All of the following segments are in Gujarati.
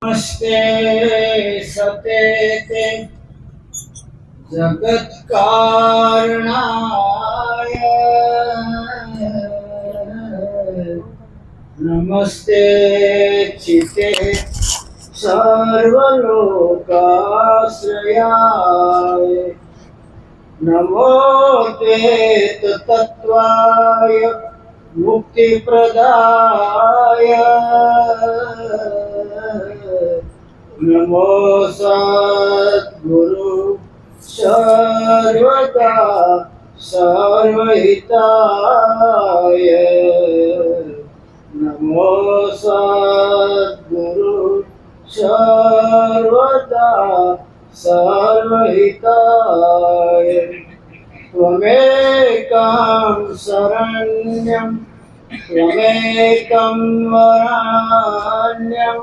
नमस्ते सतेते जगत्कारणाय नमस्ते चिते सर्वलोकाश्रयाय नमो ते तत्त्वाय मुक्तिप्रदाय नमो सद्गुरु सर्वदा सर्वहिताय नमो सद्गुरु सर्वदा सर्वहिताय त्वमेकं शरण्यं त्वमेकं वरण्यं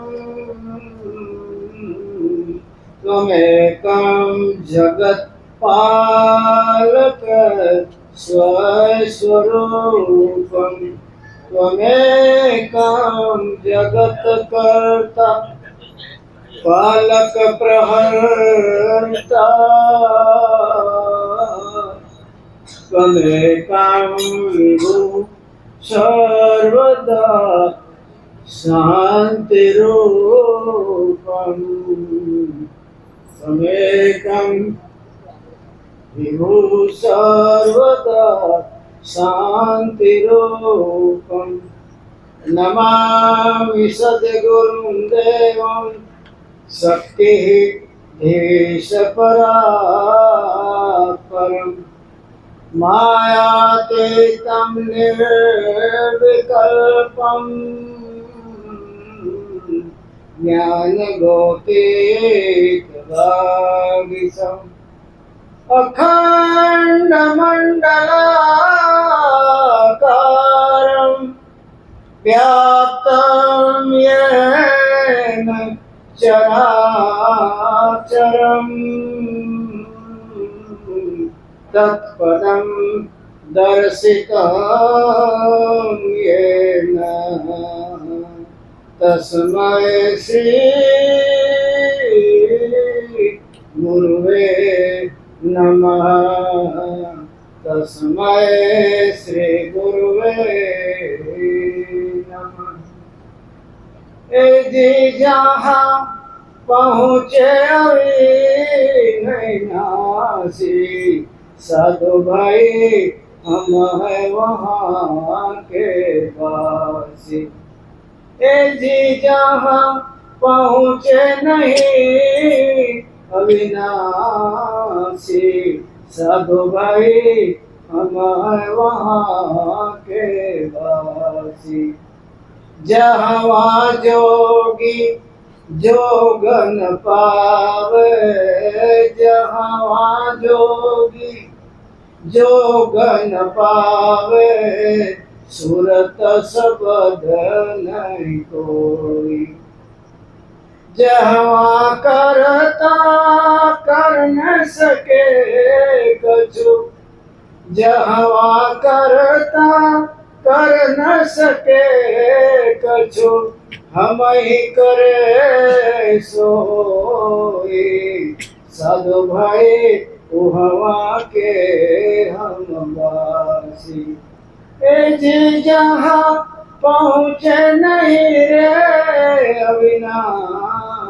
त्वमेकं जगत्पालक स्वस्वरूपं त्वमेकं जगत्कर्ता पालक प्रहर्ता त्वमेकं विभु सर्वदा शान्तिरूपं त्वमेकं विभु सर्वदा शान्तिरूपं नमामि सद्गुरुं देवं शक्तिः धीशपरात्परम् मायातीतं निर्विकल्पं ज्ञानगोतीतवागीशम् अखण्डमण्डलाकारं व्याप्तं येन चराचरम् तत्पदं दर्शितं येन तस्मै श्री गुरुवे नमः तस्मै श्री गुरुवे नमः। ए जी जहाँ पहुँचे अभी नहीं नासी साधु भाई हम है वहाँ के वासी। ए जी जहाँ पहुँचे नहीं अविनाशी साधु भाई हम है वहाँ के वासी। जहाँ जोगी जोगन पावे जहाँ जोगी जोगन पावे सूरत सबद नहीं कोई। जहाँ करता कर न सके कछु जहाँ करता कर न सके कछु हम ही करे सोई। साधु भाई हवा के हम वासी। ए जी जहाँ पहुँचे नहीं रे अविनाशी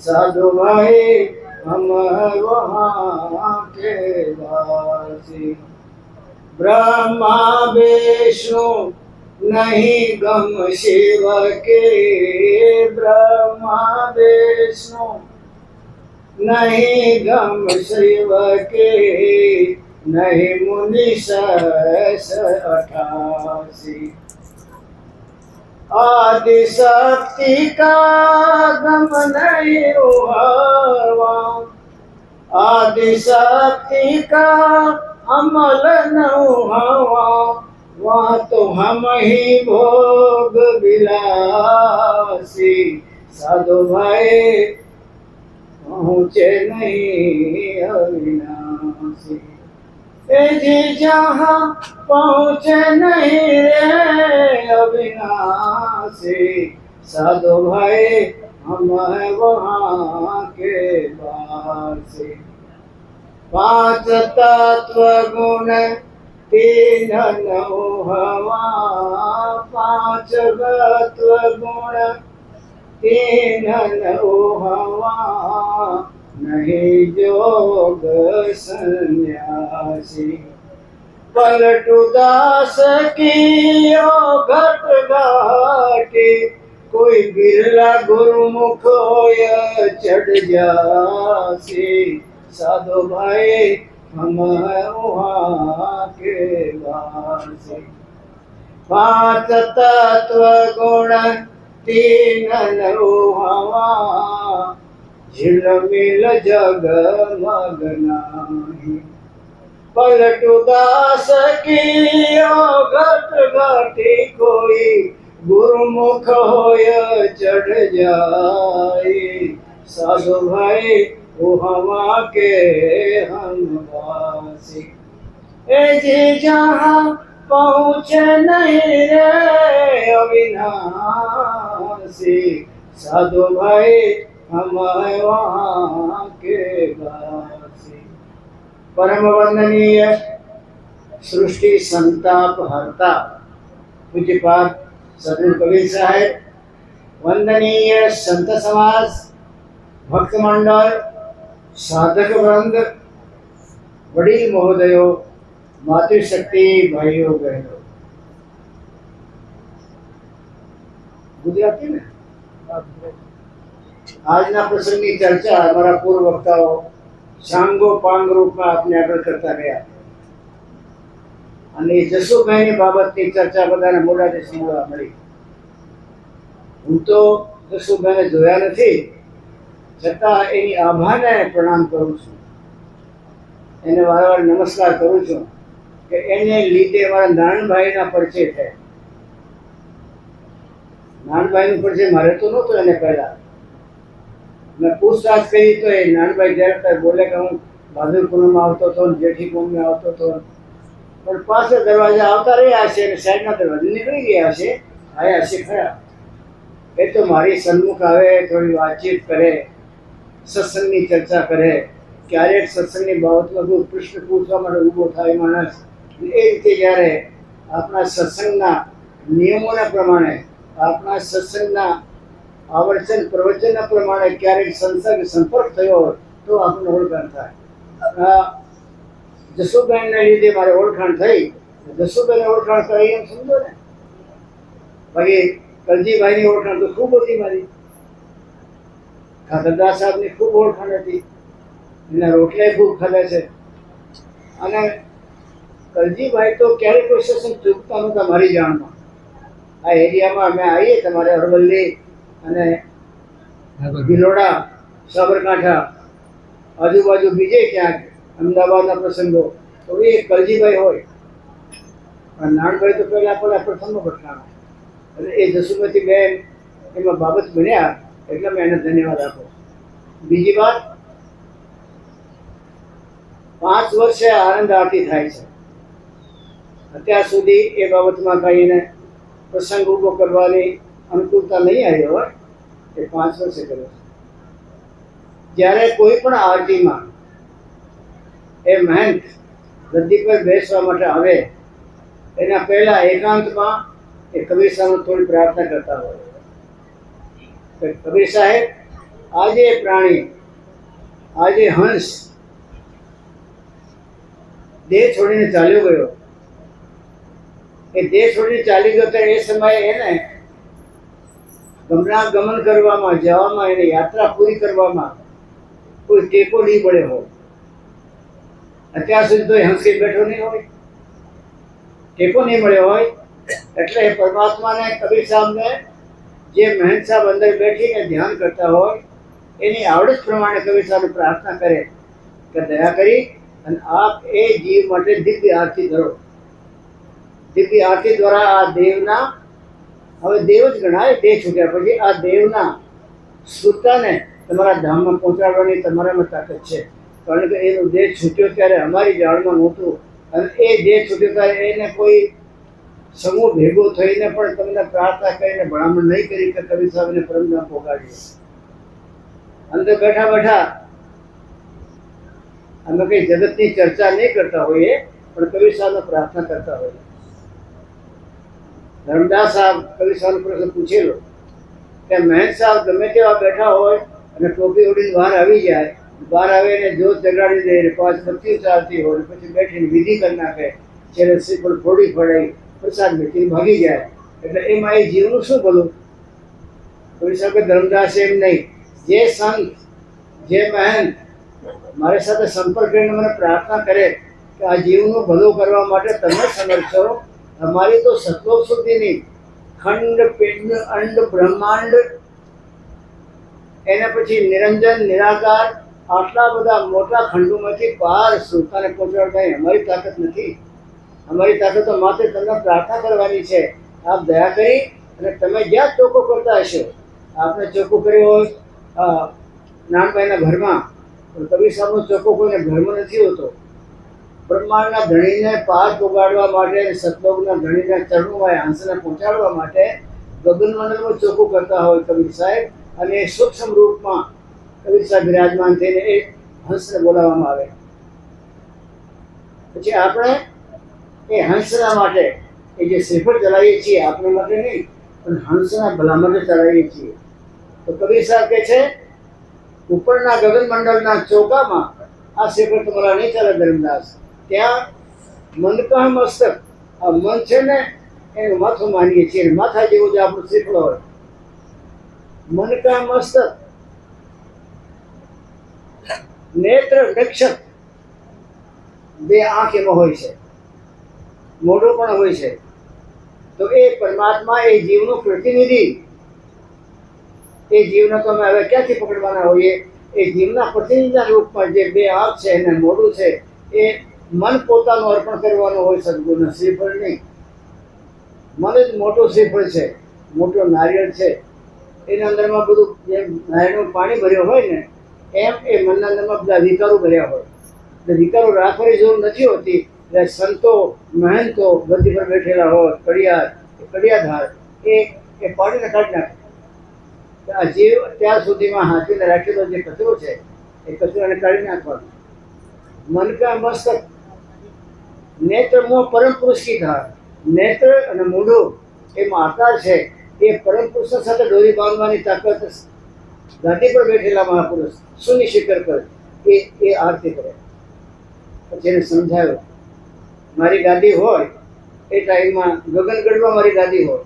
साधु भाई हम वहाँ के वासी। ब्रह्मा विष्णु नहीं गम शिव के ब्रह्मा विष्णु नहीं गम शिव के नहीं मुनि सहस 88। आदि शक्ति का गम नहीं हुआ आदि शक्ति का अमल न हुआ वहाँ तो हम ही भोग विलासी। साधु भाई पहुँचे नहीं अविनाशी। ए जी जहाँ पहुँचे नहीं रे अविनाशी साधु भाई हम हैं वहाँ के वासी। पांच तत्व गुण तीन नौ हवा, पांच तत्व गुण तीन नौ हवा, नहीं जोग सन्यासी। पलटू दास की घट घाटी, कोई बिरला गुरुमुख होय चढ़ जासी। साधु भाई हम वहाँ के वासी। पांच तत्व गुण तीन नौ हवा, झिलमिल जग मग नाही। पलटू दास की घट घाटी, कोई गुरुमुख होय चढ़ जाए। साधु भाई वो हवा के हम वासी। ए जी जहाँ पहुँचे नहीं रे अविनाशी, साधु भाई हम वहाँ के वासी। परम वंदनीय सृष्टि संताप हरता पूज्यपाद सदगुरु कबीर साहेब, वंदनीय संत समाज, भक्त मंडल, साधक वृंद, वडील महोदयो, मातृशक्ति भाइयों बहनों, गुजराती में આજના પ્રસંગની ચર્ચા અમારા પૂર્વ વક્તાઓ સાંગો પાંગ રૂપમાં આપને આગળ કરતા રહ્યા અને જસુભાઈની બાબતની ચર્ચા બધાને મોઢાથી સાંભળવા મળી. હું તો જસુભાઈને જોયા નથી, છતાં એની આભાને પ્રણામ કરું છું, એને વારંવાર નમસ્કાર કરું છું કે એને લીધે મારા નાનભાઈના પરિચય થયા. નાનભાઈનો પરિચય મારે તો નહોતો એને પહેલા. મેં પૂછતાછ કરી તો એ નાનભાઈ જ્યારે બોલે કે હું ભાદર પૂનમમાં આવતો હતો, જેઠી પૂનમે આવતો હતો, પણ પાછળ દરવાજા આવતા રહ્યા હશે અને સાઈડના દરવાજા નીકળી ગયા હશે, આયા હશે ખરા. એ તો મારી સન્મુખ આવે, થોડી વાતચીત કરે, સત્સંગની ચર્ચા કરે, ક્યારેક સત્સંગની બાબતમાં કોઈ પ્રશ્ન પૂછવા માટે ઊભો થાય માણસ. એ રીતે જ્યારે આપણા સત્સંગના નિયમોના પ્રમાણે, આપણા સત્સંગના આવર્તન પ્રવચનના પ્રમાણે ક્યારેક સંપર્ક થયો હોય તો આપણને ઓળખાણ થાય. જસુભાઈને લીધે મારે ઓળખાણ થઈ. જસુભાઈને ઓળખાણ થઈ એમ સમજો ને. બાકી કલજીભાઈની ઓળખાણ તો ખૂબ હતી મારી. ખાતરદાસ સાહેબની ખૂબ ઓળખાણ હતી, એના રોટલા ખૂબ ખાધા છે. અને કલજીભાઈ તો ક્યારેય કોઈ સત્સંગ ચૂકતા નહોતા મારી જાણમાં. આ એરિયામાં અમે આવીએ તમારે અરવલ્લી અને ભિલોડા, સાબરકાંઠા, આજુબાજુ બીજે ક્યાંક અમદાવાદના પ્રસંગો તો એ કલજીભાઈ હોય. નાનભાઈ તો પહેલાં પ્રથમનો ઘટના અને એ જસુમતી બેન એમાં બાબત બન્યા એટલે મેં એને ધન્યવાદ આપો. બીજી વાત, 5 વર્ષે આનંદ આરતી થાય છે. અત્યાર સુધી એ બાબતમાં કાંઈ એને પ્રસંગ ઊભો કરવાની અનુકૂળતા નહીં આવી હોય, એ 5 વર્ષે કર્યો છે. જ્યારે કોઈ પણ આરતીમાં એ મહંત ગદ્દી પર બેસવા માટે આવે એના પહેલા એકાંતમાં એ કબીર સાહેબ થોડી પ્રાર્થના કરતા હોય. કબીર સાહેબ, આજે પ્રાણી, આજે હંસ દેહ છોડીને ચાલ્યો ગયો. એ દેહ છોડીને ચાલી ગયો તો એ સમયે એને ગમન કરવામાં, જવામાં, એને યાત્રા પૂરી કરવામાં કોઈ ટેકો નહીં મળ્યો હોય. અત્યાર સુધી તો હંસ કઈ બેઠો નહીં હોય, ટેકો નહીં મળ્યો હોય. એટલે એ પરમાત્માને, કબીર સાહેબને, જે મહંત સાહેબ અંદર બેઠીને ધ્યાન કરતા હોય એની આવડત પ્રમાણે કબીર સાહેબ પ્રાર્થના કરે કે દયા કરી અને આપ એ જીવ માટે દિવ્ય આરતી કરો. દિવ્ય આરતી દ્વારા આ દેવના, હવે દેવ જ ગણાય, દેહ છૂટ્યા પછી આ દેવના સુરતાને તમારા ધામમાં પહોંચાડવાની તમારામાં તાકાત છે. કારણ કે એનો દેહ છૂટ્યો ત્યારે અમારી જાળમાં નહોતું, અને એ દેહ છૂટ્યો ત્યારે એને કોઈ સમૂહ ભેગો થઈને પણ તમને પ્રાર્થના કરીને ભલામણ નહીં કરી કે કબીર સાહેબને પરમધામ પહોંચાડીએ. અંદર બેઠા બેઠા અમે કઈ જગતની ચર્ચા નહીં કરતા હોઈએ, પણ કબીર સાહેબને પ્રાર્થના કરતા હોઈએ. ધર્મદાસ સાહેબ કબીર સાહેબ પ્રશ્ન પૂછેલો કે મહેંત સાહેબ ગમે તેવા બેઠા હોય અને ટોપી ઓઢીને બહાર આવી જાય, બહાર આવીને જોત જગાડી દે, પાંચ બત્તી ચાલતી હોય, પછી બેઠીને વિધિ કરી નાખે, છેલ્લે શ્રીફળ ફોડી ફોડાઈ પ્રસાદ મેળવીને ભાગી જાય, એટલે એમાં એ જીવનું શું ભલું? કબીર સાહેબ ધર્મદાસ એમ નહીં, જે સંત જે મહેંત મારી સાથે સંપર્ક કરીને મને પ્રાર્થના કરે કે આ જીવનું ભલું કરવા માટે તમે સમર્થ છો, અમારી તો સતલોક સુધીની ખંડ પિંડ અંડ બ્રહ્માંડ એના પછી નિરંજન નિરાકાર આટલા બધા મોટા ખંડોમાંથી પાર સુલતાને પહોંચાડતા અમારી તાકાત નથી. અમારી તાકાત તો માત્ર તમને પ્રાર્થના કરવાની છે. આપ દયા કરી અને તમે જ્યાં ચોખ્ખો કરતા હશો, આપણે ચોખ્ખું કર્યું હોય નાનભાઈના ઘરમાં, પણ કબીર સાહેબનો ચોખ્ખો કોઈને ઘરમાં નથી હોતો. બ્રહ્માંડના ધણીને પાર પોગાડવા માટે, સતલોકના ધણીના ચરણોમાં હંસને પહોંચાડવા માટે ગગનમંડળમાં ચોખ્ખું કરતા હોય કબીર સાહેબ, અને સૂક્ષ્મ રૂપમાં કબીર સાહેબ વિરાજમાન થઈને એ હંસને બોલાવવામાં આવે. પછી આપણે એ હંસના માટે એ જે શ્રીફળ ચલાવીએ છીએ, આપણે માટે નહીં પણ હંસના ભલા માટે ચલાવીએ છીએ. તો કબીર સાહેબ કહે છે ઉપરના ગગનમંડળના ચોકામાં આ શ્રીફળ તમારા નહીં ચાલે ધર્મદાસ. ત્યાં મનકા મસ્તક, આ મન છે ને એનું માથું માનીએ છીએ, માથા જેવું જે આપણું શ્રીફળ હોય. મનકા મસ્તક નેત્ર નક્ષત્ર બે આંખ એમાં હોય છે, મોઢું પણ હોય છે. તો એ પરમાત્મા એ જીવનું પ્રતિનિધિ, એ જીવને તો અમે હવે ક્યાંથી પકડવાના હોઈએ? એ જીવના પ્રતિનિધિના રૂપમાં જે બે આંખ છે અને મોઢું છે, એ મન પોતાનું અર્પણ કરવાનું હોય સદગુરુને, શ્રીફળ નહીં. મન જ મોટું શ્રીફળ છે, મોટો નારિયેળ છે. એના અંદરમાં બધું જેમ નારિયેળનું પાણી ભર્યું હોય ને, એમ એ મનના અંદરમાં બધા વિકારો ભર્યા હોય. એટલે વિકારો રાખવાની જરૂર નથી હોતી. એટલે સંતો મહંતો ગદ્દી પર બેઠેલા હોય, કડિયાધાર એ પાણીને કાઢી નાખે. આ જીવ ત્યાર સુધીમાં હાથીને રાખેલો જે કચરો છે એ કચરાને કાઢી નાખવાનો. મન કા મસ્તક નેત્ર મોહ પરમ પુરુષ કી ધાર. નેત્ર અને મૂંઢું એમાં આકાર છે, એ પરમ પુરુષ સાથે દોરી બાંધવાની તાકાત ગાદી પર બેઠેલા મહાપુરુષ શૂન્ય શિખર પર એ આરતી કરે. પછી એને સમજાવ્યો મારી ગાદી હોય એ ટાઈમમાં ગગનગઢમાં મારી ગાદી હોય,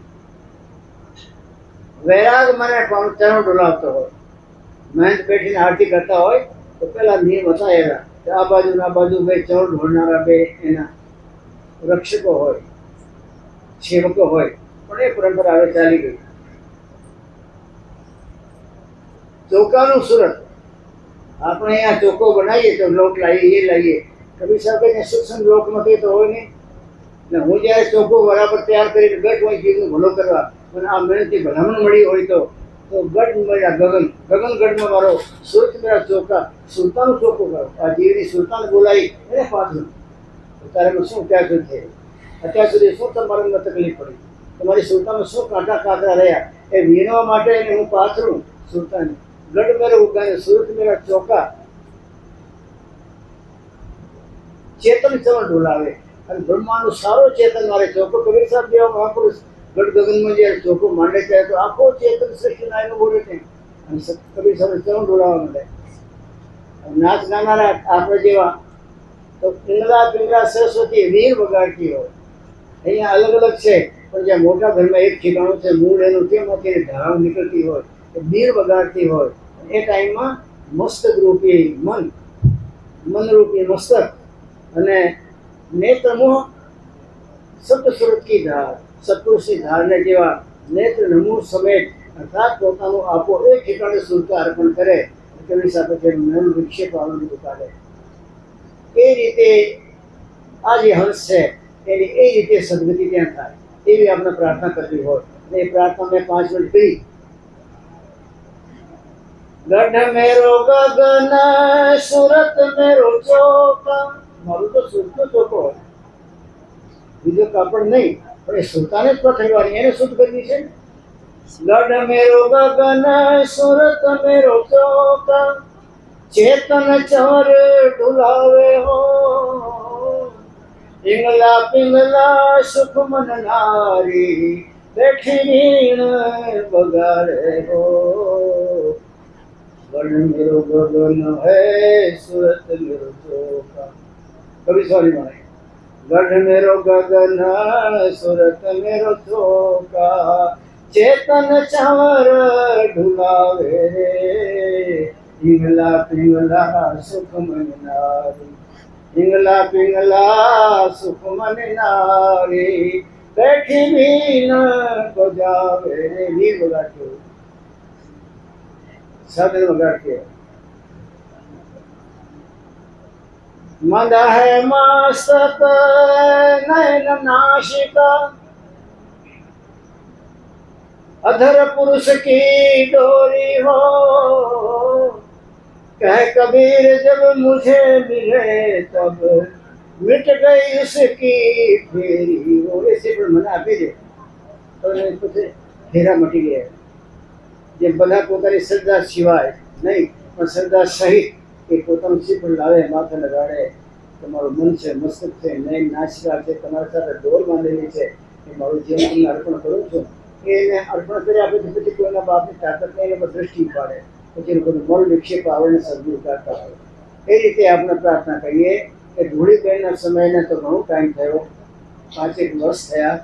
વૈરાગ મને ચરણ ડોલાવતો હોય, મહેનત બેઠીને આરતી કરતા હોય તો પેલા નિયમ હતા એના કે આ બાજુ ના બાજુ બે ચરણ ઢોળનારા બે એના રક્ષકો હોય, સેવકો હોય. પણ એ પરંપરા હવે ચાલી ગઈ. ચોકાનું સુરત આપણે અહીંયા ચોખ્ખો બનાવીએ તો લોટ લાવીએ, એ લાવીએ. કબીર સાહેબ કહીને સૂક્ષ્મ લોકમાં કંઈ તો હોય નહીં ને. હું જ્યારે ચોખ્ખો બરાબર તૈયાર કરીને ગઢ હોય જીવનું ભલો કરવા, અને આ મહેનતથી ભલામણ મળી હોય તો ગઢ મળ્યા ગગનગઢમાં મારો સુરત મેળા ચોખા, સુલતાનું ચોખ્ખું કરો. આ જીવની સુલતાન બોલાવી એને પાછું તારે શું ત્યાં સુધી થયું, અત્યાર સુધી શું તમારામાં તકલીફ પડી, તમારી સુલતાનમાં શું કાંટા રહ્યા, એ વીણવા માટે એને હું પાથરું સુલતાન. ગઢ મેળો ઉગાને સુરત મેળા ચોખા ચેતન ચરણ ડોલાવે, અને બ્રહ્માંડનું સારો ચેતન મારે ચોખ્ખો. કબીર સાહેબ જેવા મહાપુરુષ ગઢ ગગનમાં જ્યારે ચોખ્ખો માંડે ત્યારે તો આખો ચેતન સૃષ્ટિના એનું બોલે છે. અને કબીર સાહેબ ચરણ ડોલાવવા માંડે. નાચ ગાનારા આપણે જેવા તો પિંગલા સરસ્વતી વીર વગાડતી હોય. અહીંયા અલગ અલગ છે, પણ જ્યાં મોટા ઘરમાં એક ઠેકાણું છે, મૂળ એનું તેમાંથી ધારાઓ નીકળતી હોય, એ વીર વગાડતી હોય. એ ટાઈમમાં મસ્તક રૂપી મનરૂપી મસ્તક અને નેત્રમોહ સપ્તસ્વરૂપ કી ધાર, સત્પુરુષની ધારને જેવા નેત્ર નમૂર સમેત અર્થાત પોતાનું આપો એક ઠેકાણે શુલ્ક અર્પણ કરે, તેની સાથે તેનું મન વિક્ષેપ આવવાનું કાઢે. એ રીતે આ જે હંસ છે એની એ રીતે સદગતિ ત્યાં થાય એવી આપણે પ્રાર્થના કરવી હોય. એ પ્રાર્થના મેં 5 મિનિટ કરી. ગઢ મેરો ગગન સુરત મેરો ચોકા. મારું તો સુરતનો ચોકો હોય, બીજો કાપડ નહીં, પણ એ સુલતાને જ પથરવાની, એને શુદ્ધ કરવી છે. गढ़ मेरो गगन सूरत मेरो चौका चेतन चवर डुलावे हो पिंगला पिंगला सुख मन नारी बैठी नीण बगाड़े हो गढ़ मेरो गगन है सूरत मेरो चौका कभी सॉरी माने गढ़ मेरो गगन सूरत मेरो चौका चेतन चवर ढुलावे रे पिंगला पिंगला सुख मन नारी पिंगला पिंगला सुख मन नारी बैठी भी न बजावे रे नी बगा के साधन बगा के मंद है मस्तक नयन नाशिका अधर पुरुष की डोरी हो कह कबीर जब मुझे मिले तब मिट गई उसकी फेरी वो ऐसे पर मना આપી દે તો પછી ફેરા મટી ગયા જે બધા પોતાની શ્રદ્ધા સિવાય નહીં પણ શ્રદ્ધા સહિત એ પોતાનું શ્રીફળ લાવે માથે લગાડે તમારું મન છે મસ્તક છે નયન નાસિકા છે તમારી સાથે ડોર બાંધેલી છે એ મારું જીવન તમને અર્પણ કરું છું એને અર્પણ કરી આપે તો પછી કોઈના બાપની તાકાત નહીં એમાં દ્રષ્ટિ પાડે પછી એ લોકોનું મળ વિક્ષેપ આવડને સદગુરુ કરતા હોય એ રીતે આપણે પ્રાર્થના કરીએ કે ધૂળીબેનના સમયને તો ઘણો ટાઈમ થયો 5-1 વર્ષ થયા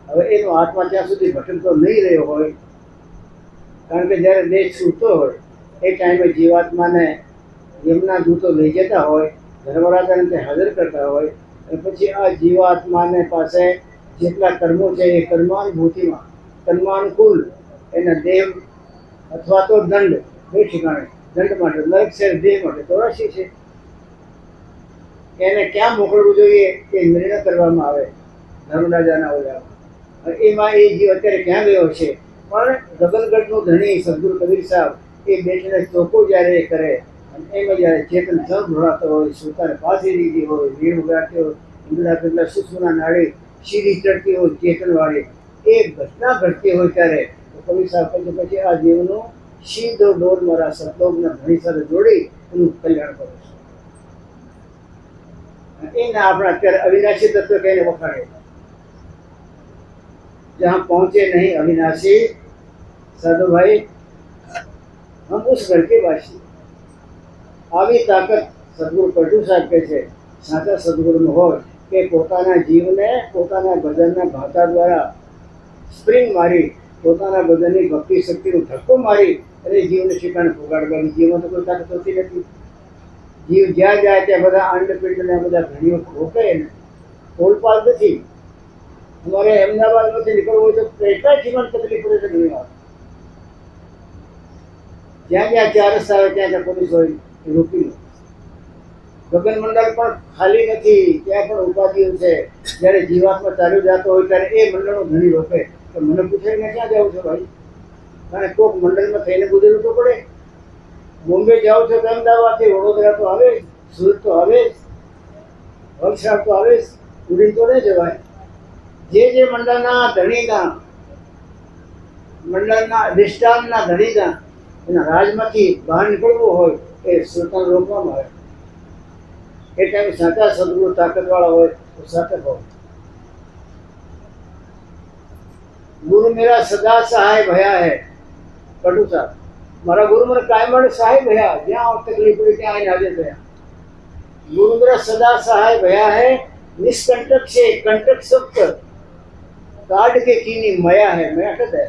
હવે એનો આત્મા ત્યાં સુધી ભટકતો નહીં રહ્યો હોય કારણ કે જ્યારે દેહ છૂટતો હોય એ ટાઈમે જીવાત્માને એમના દૂતો લઈ જતા હોય ધર્મરાજાને તે હાજર કરતા હોય અને પછી આ જીવાત્માને પાસે જેટલા કર્મો છે એ કર્માનુભૂતિમાં કર્માનુકૂળ એના દેહ અથવા તો દંડ બે ઠેકાણે દંડ માટે નરક છે દેહ માટે 84 છે એને ક્યાં મોકલવું જોઈએ એ નિર્ણય કરવામાં આવે ધર્મરાજાના ઓલામાં એમાં એ જીવ અત્યારે ક્યાં ગયો છે પણ ગગનગઢનો ધણી સદગુરુ કબીર સાહેબ એ બેઠીને ચોખ્ખો જ્યારે કરે અને એમાં જ્યારે ચેતન જળ ભરાતો હોય સુતાને ફાંસી દીધી હોય વીર ઉગાડતી હોય ઈંદડા પેલા સુસુના નાળી સીધી ચડતી હોય ચેતનવાળી એ ઘટના ઘટતી હોય ત્યારે કબીર સાહેબ કહે પછી આ જીવનો સીધો ડોર મારા સતલોકના ધણી સાથે જોડી એનું કલ્યાણ કરું છું એને આપણે અત્યારે અવિનાશી તત્વ કહીને વખાડે जहाँ पहुंचे नहीं अविनाशी साधु भाई हम उस घर के वासी આવી તાકાત સદગુરુ પટુ સાહેબ કહે છે સાચા સદગુરુનો હોય કે પોતાના જીવને પોતાના ભજનના ભાતા દ્વારા સ્પ્રિંગ મારી પોતાના ભજનની ભક્તિ શક્તિનો ધક્કો મારી અને જીવને ઠેકાણે પહોંચાડવાની જીવમાં તો કોઈ તાકાત હોતી નથી જીવ જ્યાં જાય ત્યાં બધા અંડપિંડને બધા ઘણીઓ રોકે ને તોલપાલ નથી हमारे अहमदाबाद में से निकल वो तो कैसा जीवन तकलीफ પડે છે ઘણી વાર જ્યાં જ્યાં 4 રસ્તા આવે ત્યાં ત્યાં પોલીસ હોય એ રોકી લે ગગન મંડળ પણ ખાલી નથી ત્યાં પણ ઉપાધિઓ છે જ્યારે જીવાત્મા ચાલ્યો જતો હોય ત્યારે એ મંડળનો ધણી રોકે તો મને પૂછે કે ક્યાં જાવ છો ભાઈ કારણ કોક મંડળમાં થઈને ગુજરવું તો પડે બોમ્બે જાઓ છો તો અમદાવાદથી વડોદરા તો આવે સુરત તો આવે વલસાડ તો આવે ઉડીને તો નહીં જવાય જે મંડળના ધણીના મંડળના અધિષ્ઠાનના ધણીના એના રાજમાંથી બહાર નીકળવું હોય એ સુલતાન રોકવામાં આવે એ ટાઈમે સાચા સદગુરુ તાકાતવાળા હોય તો સાથે હોય ગુરુ મેરા સદા સહાય ભયા હે પટુ સાહેબ મારા ગુરુ મને કાયમ માટે સહાય ભયા જ્યાં તકલીફ પડી ત્યાં આવીને હાજર થયા ગુરુ મેરા સદા સહાય ભયા હે નિષ્કંટક છે કંટક સપ્ત काट के कीनी मया है मैं कहता है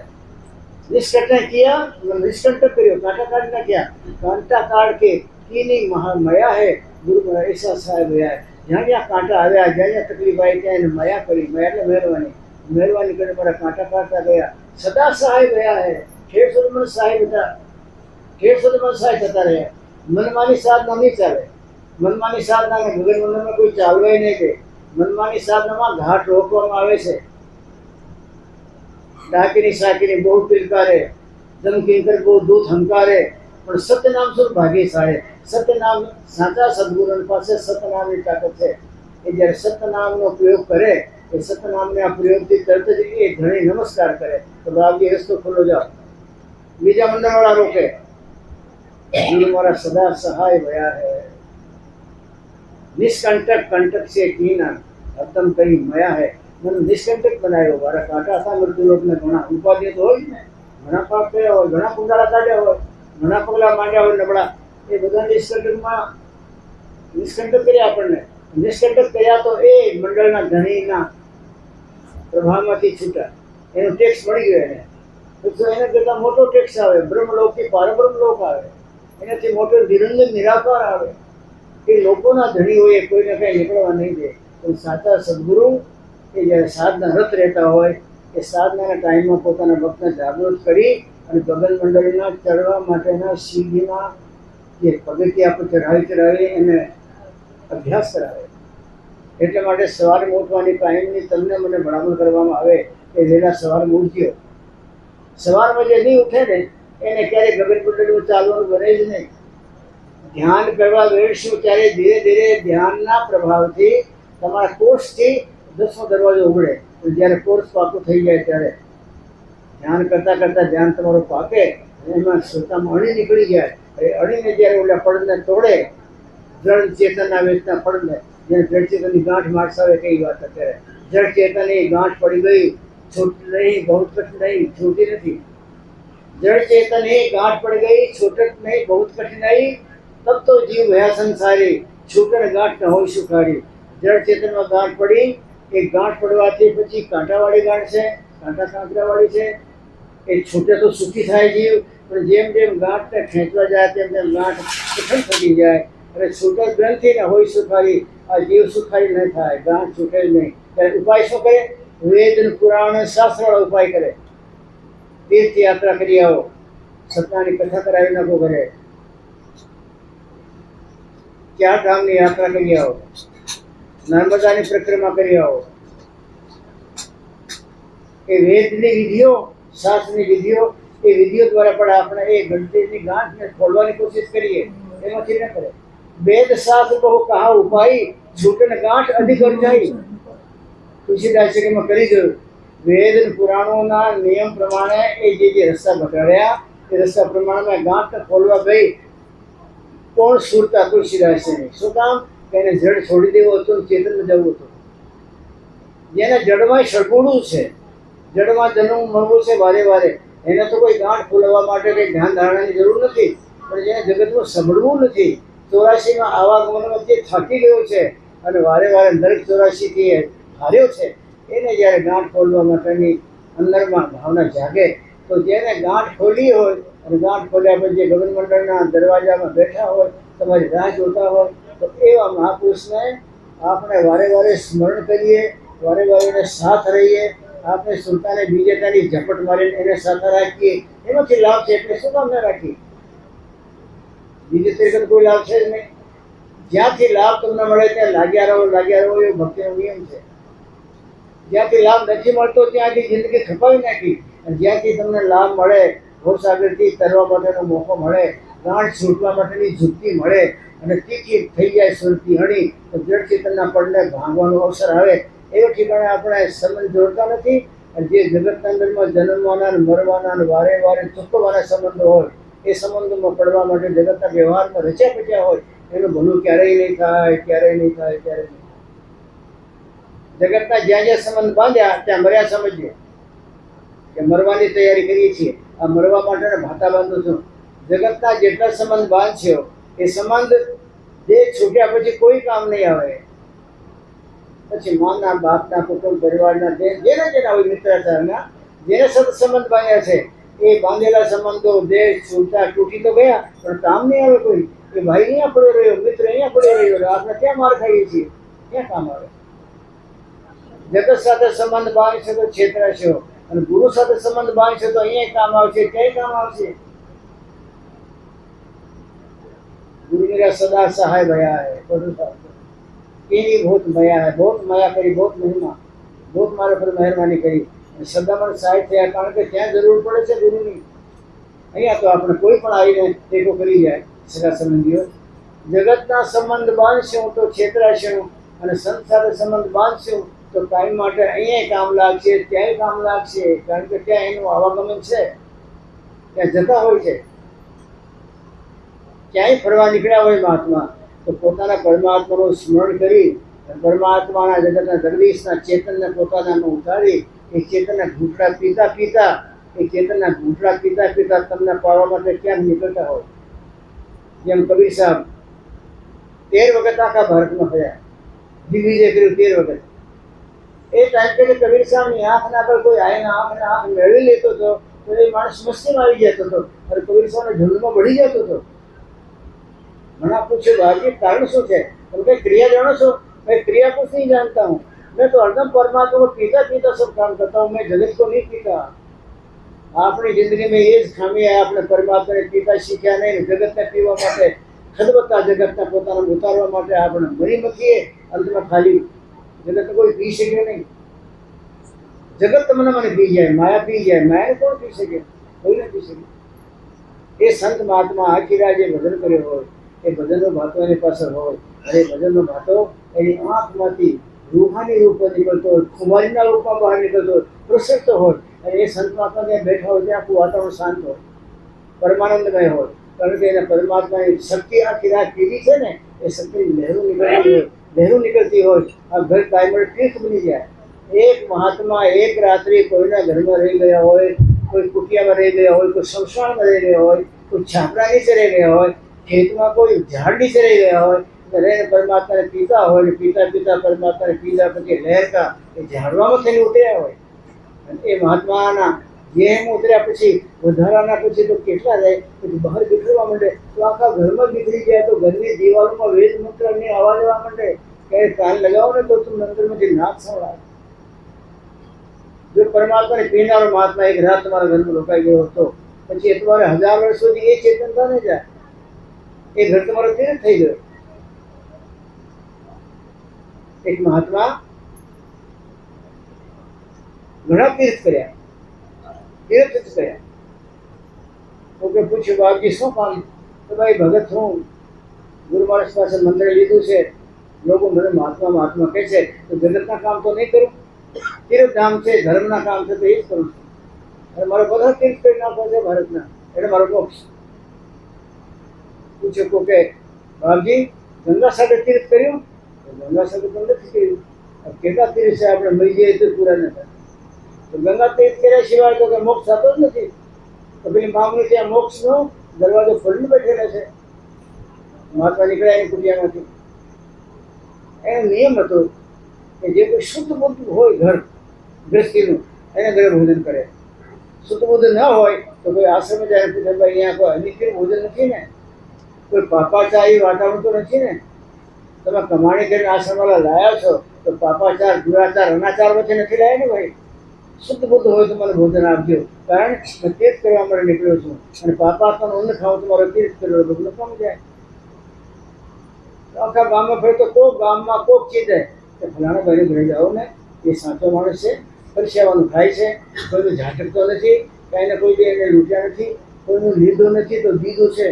निष्कंटक किया निष्कंटक करियो कांटा काटना क्या कांटा काट के कीनी मया है गुरु मेरा ऐसा साहेब है जहाँ जहाँ कांटा आया जहाँ जहाँ तकलीफ आई क्या मया करी मैं એટલે મહેરબાની કરીને મારા કાંટા કાઢતા ગયા સદા સહાય ગયા है ठेर सुध मन सहाय था ठेर सुध मन सहाय થતા રહ્યા मनमानी साधना नहीं ચાલે मनमानी साधना में गगन मंडल में कोई ચાલવાય નહીં કે मनमानी साधनाમાં ઘાટ રોકવામાં આવે છે डाकिनी साकिनी बहुत पिलकारे धमकीकर बहुत दूत हंकारे पर सत्य नाम सुर भागी सारे सत्य नाम साचा सदगुरु पासे सत्य नाम की ताकत है ये जब सत्य नाम નો પ્રયોગ કરે એ સતનામના પ્રયોગથી તરત જ એ ધણી નમસ્કાર કરે તો બાપજી રસ્તો ખુલ્લો જાઓ. બીજા મંડળવાળા રોકે, ગુરુ મારા સદા સહાય ભયા હે, નિષ્કંટક કંટક से कीना हतम करी मया है. મને નિષ્કંટક બનાવ્યો. મારા કાંટા હતા મૃત્યુલોકને ઘણા ઉપાધિ તો હોય ને, ઘણા પાપ કર્યા હોય, ઘણા કુંડાળા કાઢ્યા હોય, ઘણા પગલા માંડ્યા હોય નબળા, એ બધા નિષ્કંટક કર્યા આપણને. નિષ્કંટક કર્યા તો એ મંડળના ધણીના પ્રભાવમાંથી છૂટા, એનો ટેક્સ મળી ગયો એને. તો એના કરતાં મોટો ટેક્સ આવે, બ્રહ્મલોકથી પારબ્રહ્મલોક આવે, એનાથી મોટો નિરંજન નિરાકાર આવે. એ લોકોના ધણી હોય એ કોઈને કંઈ નીકળવા નહીં દે. પણ સાચા સદગુરુ એ જ્યારે સાધના રત રહેતા હોય એ સાધનાના ટાઈમમાં પોતાના ભક્તને જાગૃત કરી અને ગગન મંડળના ચડવા માટેના સીડીના જે પગથિયા આપણે ચઢાવી એને અભ્યાસ કરાવે. એટલા માટે સવારે ઉઠવાની કાયમની તમને મને ભલામણ કરવામાં આવે એ વહેલા સવારમાં ઉઠ્યો. સવારમાં જે નહીં ઉઠે ને એને ક્યારેય ગગન મંડળમાં ચાલવાનું બને જ નહીં. ધ્યાન કરવા બેસશું ત્યારે ધીરે ધીરે ધ્યાનના પ્રભાવથી તમારા કોર્સથી 10મો દરવાજો ઉઘડે. જ્યારે કોર્સ પાકું થઈ જાય ત્યારે ધ્યાન કરતાં કરતાં ધ્યાન તમારું પાકે એમાં શ્રોતામાં અણી નીકળી જાય. એ અણીને જ્યારે ઓલા પડને તોડે, જળ ચેતનના વેચના પડને, જેને જળ ચેતનની ગાંઠ મારસાવે કઈ વાત અત્યારે, જળ ચેતનની ગાંઠ પડી ગઈ, છૂટી નહીં, બહુ કઠિનાઈ, છૂટી નથી. જળ ચેતનની ગાંઠ પડી ગઈ, છૂટક નહીં, બહુ કઠિનાઈ, તબ તો જીવ ભયા સંસારી, છૂટણ ગાંઠ ન હોય સુખારી. જળ ચેતનમાં ગાંઠ પડી, એ ગાંઠ પડવાથી પછી કાંટાવાળી ગાંઠ છે, કાંટા કાંકરાવાળી છે, એ છૂટે તો સુખી થાય જીવ. પણ જેમ જેમ ગાંઠને ખેંચવા જાય તેમ તેમ ગાંઠ કઠણ થતી જાય અને છૂટક ગ્રંથિ ને હોય સુખારી. આ જીવ સુખારી ન થાય, ગાંઠ છૂટે જ નહીં. ત્યારે ઉપાય શું કરે? વેદ પુરાણ શાસ્ત્રવાળા ઉપાય કરે. તીર્થયાત્રા કરી આવો, સત્યનાની કથા કરાવી નાખો ઘરે, 4 ધામની યાત્રા કરી આવો, નર્મદાની પરિક્રમા કરી આવો. એ વેદની વિધિઓ, શાસ્ત્રની વિધિઓ, એ વિધિઓ દ્વારા પણ આપણે એ ગણતરીની ગાંઠને ખોલવાની કોશિશ કરીએ. એમાંથી ન કરે. વેદ શાસ્ત્ર બહુ કહા ઉપાય, છૂટન ગાંઠ અધિક જાય. તુલસીદાસજીમાં કરી જોયું. વેદ પુરાણોના નિયમ પ્રમાણે એ જે રસ્તા બતાડ્યા એ રસ્તા પ્રમાણે ગાંઠ ખોલવા ગઈ. કોણ સુરતા? તુલસીદાસજીની. શું કામ? કે એને જડ છોડી દેવો હતો, ચેતનમાં જવું હતું. જેને જડમાં સળગોળવું છે, જડમાં જન્મ મળવું છે વારે વારે, એને તો કોઈ ગાંઠ ખોલવા માટે કંઈ ધ્યાન ધારણાની જરૂર નથી. પણ જેને જગતમાં સંભળવું નથી, 84માં આવાગમનમાં જે થાકી ગયો છે અને વારે વારે નરક 84થી હાર્યો છે, એને જ્યારે ગાંઠ ખોલવા માટેની અંદરમાં ભાવના જાગે તો જેને ગાંઠ ખોલી હોય અને ગાંઠ ખોલ્યા પછી જે ગગન મંડળના દરવાજામાં બેઠા હોય, તમારી રાહ જોતા હોય, તો એવા મહાપુરુષને આપણે વારે વારે સ્મરણ કરીએ, વારે વારે એને સાથ રહીએ. આપણે સુલતાને બીજેતાની ઝપટ મારીને એને સાથે રાખીએ, એમાંથી લાભ છે એટલે શું કામ ન રાખીએ? બીજી તરીકે કોઈ લાભ છે જ નહીં. જ્યાંથી લાભ તમને મળે ત્યાં લાગ્યા રહો એવો ભક્તિનો નિયમ છે. જ્યાંથી લાભ નથી મળતો ત્યાંથી જિંદગી ખપાવી નાખી. અને જ્યાંથી તમને લાભ મળે, ભવસાગરથી તરવા માટેનો મોકો મળે, ગાંઠ છૂટવા માટેની ઝુકતી મળે અને તીખી થઈ જાય સુરતી હણી, તો જળ ચેતનના પડને ભાંગવાનો અવસર આવે. એવા ઠેકાણે આપણે સંબંધ જોડતા નથી. અને જે જગતના અંદરમાં જન્મવાના, મરવાના, વારે વારે ચૂકવવાના સંબંધો હોય, એ સંબંધોમાં પડવા માટે જગતના વ્યવહારમાં રચ્યા પચ્યા હોય, એનું ભલું ક્યારેય નહીં થાય, ક્યારેય નહીં થાય, ક્યારેય નહીં. જગતના જ્યાં જ્યાં સંબંધ બાંધ્યા ત્યાં મર્યા સમજીએ કે મરવાની તૈયારી કરીએ છીએ. આ મરવા માટેના ભાતા બાંધું છું. જગતના જેટલા સંબંધ બાંધ્યો એ સંબંધ જે છૂટ્યા પછી કોઈ કામ નહીં આવે. પછી માના, બાપના, કુટુંબ પરિવારના, જેના હોય મિત્રાચારના, જેને સત્સંબંધ બાંધ્યા છે એ બાંધેલા સંબંધો દેહ છૂટા તૂટી તો ગયા પણ કામ નહીં આવે કોઈ. એ ભાઈ અહીંયા પડ્યો રહ્યો, મિત્ર અહીંયા પડ્યો રહ્યો, આપણે ક્યાં માર ખાઈએ છીએ? ક્યાં કામ આવે? જગત સાથે સંબંધ બાંધશે તો છેતરાશો, અને ગુરુ સાથે સંબંધ બાંધશે તો અહીંયા કામ આવશે, ક્યાંય કામ આવશે? गुरु मेरा सदा सहाय भया है, એની बहुत मया है, बहुत मया કરી, बहुत મહિમા, बहुत મારા પર મહેરબાની કરી. સદામાં સહાય થયા, કારણ કે ત્યાં જરૂર પડે છે ગુરુની. અહીંયા તો આપણે કોઈ પણ આવીને ટેકો કરી જાય. સગા સંબંધીઓ જગતના સંબંધ બાંધશું તો છેતરાશું, અને સંત સાથે સંબંધ બાંધશું તો તો કાયમ માટે અહીંયા કામ લાગશે, ત્યાંય કામ લાગશે, કારણ કે ત્યાં એનું આવાગમન છે, ત્યાં જતા હોય છે. ક્યાંય ફરવા નીકળ્યા હોય મહાત્મા તો પોતાના પરમાત્માનું સ્મરણ કરી પરમાત્માના જગતના જગદીશના ચેતનને પોતાનામાં ઉતારી એ ચેતનના ઘૂંટડા પીતા પીતા તમને પાડવા માટે ક્યાંક નીકળતા હોય. જેમ કબીર સાહેબ 13 વખત આખા ભારતમાં ફર્યા, દિગ્વિજય કર્યું 13 વખત. એ ટાઈમ કે કબીર સાહેબની આંખના પર કોઈ આંખ મેળવી લેતો હતો તો એ માણસ મસ્તીમાં આવી જતો હતો અને કબીર સાહેબને ઝુંડમાં બળી જતો હતો. મને પૂછ્યું બાપજી કારણ શું છે? તમે કઈ क्रिया जानो છો? मैं क्रिया कुछ नहीं जानता हूँ, मैं तो हरदम परमात्मा को पीता पीता सब काम करता हूँ, मैं जगत को नहीं पीता. આપણી જિંદગીમાં એ જ ખામી આપણે પરમાત્માને પીતા શીખ્યા નહીં. જગતને પીવા માટે ખદબત્તા જગતને પોતાને ઉતારવા માટે આપણે મરી મથીએ, અંતમાં ખાલી જગત કોઈ પી શકે નહીં. જગત મને પી જાય, માયા પી જાય. માયાને કોણ પી શકે? કોઈ ન પી શકે. એ સંત મહાત્મા આખી રાત જે ભજન કર્યો હોય એ ભજનનો ભાતો એની પાસે હોય અને ભજનનો ભાતો એની આંખમાંથી રૂહાની રૂપમાં નીકળતો હોય, ખુમારીના રૂપમાં બહાર નીકળતો હોય, પ્રસરતો હોય. અને એ સંત મહાત્મા ત્યાં બેઠા હોય ત્યાં આખું વાતાવરણ શાંત હોય, પરમાનંદમય હોય. કારણ કે એના પરમાત્માની શક્તિ આખી રાત પીધી છે ને, એ શક્તિની લહેરો નીકળતી હોય. આ ઘર કાયમ તીર્થ બની જાય. એક મહાત્મા એક રાત્રિ કોઈના ઘરમાં રહી ગયા હોય, કોઈ કુટિયામાં રહી ગયા હોય, કોઈ શમશાનમાં રહી ગયા હોય, કોઈ છાપરા નીચે રહી ગયા હોય, ખેતમાં કોઈ ઝાડ નીચે રહી ગયા હોય, રહીને પરમાત્માને પીતા હોય ને પીતા પીતા પરમાત્માને પીધા પછી લહેરતા એ ઝાડવામાં થઈને ઉતર્યા હોય. અને એ મહાત્માના જેમ ઉતર્યા પછી વધારાના પછી તો કેટલા જાય પછી બહાર બીખરવા માંડે તો આખા ઘરમાં બીખરી જાય. તો ઘરની દિવાલોમાં વેદ મંત્રની અવાજ આવવા માંડે કે કાન લગાવો ને તો તું અંદરમાંથી નાદ સંભળાય. જો પરમાત્માને પીનારો મહાત્મા એક રાત તમારા ઘરમાં રોકાઈ ગયો હતો પછી એ તમારે 1000 વર્ષ સુધી એ ચેતનતા ને જાય, એ ઘર તમારો તીર્થ થઈ ગયો. એક મહાત્મા ઘણા તીર્થ કર્યા. ઓકે પૂછ્યું બાપજી શું કામ? તો ભાઈ ભગત હું ગુરુ મહારાજ પાસે મંત્ર લીધું છે, લોકો મને મહાત્મા કહે છે તો જગતના કામ તો નહીં કરું. તીર્થધામ છે, ધર્મના કામ છે તો એ જ કરું છું. અને મારો બધા તીર્થ કરી નાખો છે ભારતના, એટલે મારો મોક્ષ. પૂછ્યું કોકે બાપજી ગંગા સાગર તીર્થ કર્યું? ગંગા સાગર તો નથી કર્યું. કેટલા તીર્થ છે આપણે મળી જઈએ તો પૂરા ન થાય. તો ગંગા તીર્થ કર્યા સિવાય તો મોક્ષ થતો જ નથી. તો પેલી મામલી ત્યાં મોક્ષનો દરવાજો ખોલીને બેઠેલા છે. મહાત્મા નીકળ્યા એની કુટિયામાંથી. એનો નિયમ હતો કે જે કોઈ શુદ્ધ બુદ્ધ હોય ઘર ગૃહસ્થીનું એને ઘરે ભોજન કરે. શુદ્ધ બુદ્ધ ન હોય તો કોઈ આશ્રમ જાય પૂછે ભાઈ અહીંયા કોઈ અનિત્ય ભોજન નથી ને, કોઈ પાપાચારી વાતાવરણ તો નથી ને? તમે કમાણી કરીને આશ્રમવાળા લાયા છો તો પાપાચાર દુરાચાર અનાચાર વચ્ચે નથી લાયા ને ભાઈ. શુદ્ધ બુદ્ધ હોય તો મને ભોજન આપજો, કારણ કે તીર્થ કરવા માટે નીકળ્યો છું અને પાપાત્માનું અન્ન ખાવું તો મારો તીર્થ કર્યો બધું કામ જાય. આખા ગામમાં ફરે તો કોક ગામમાં કોક ચીજે કે ફલાણા ભાઈને ઘરે જાઓ ને, એ સાચો માણસ છે, પરસેવાનું ખાય છે, કોઈનું ઝાટકતો નથી, કાંઈને કોઈ બી એને લૂંટ્યા નથી, કોઈનું લીધું નથી તો દીધું છે.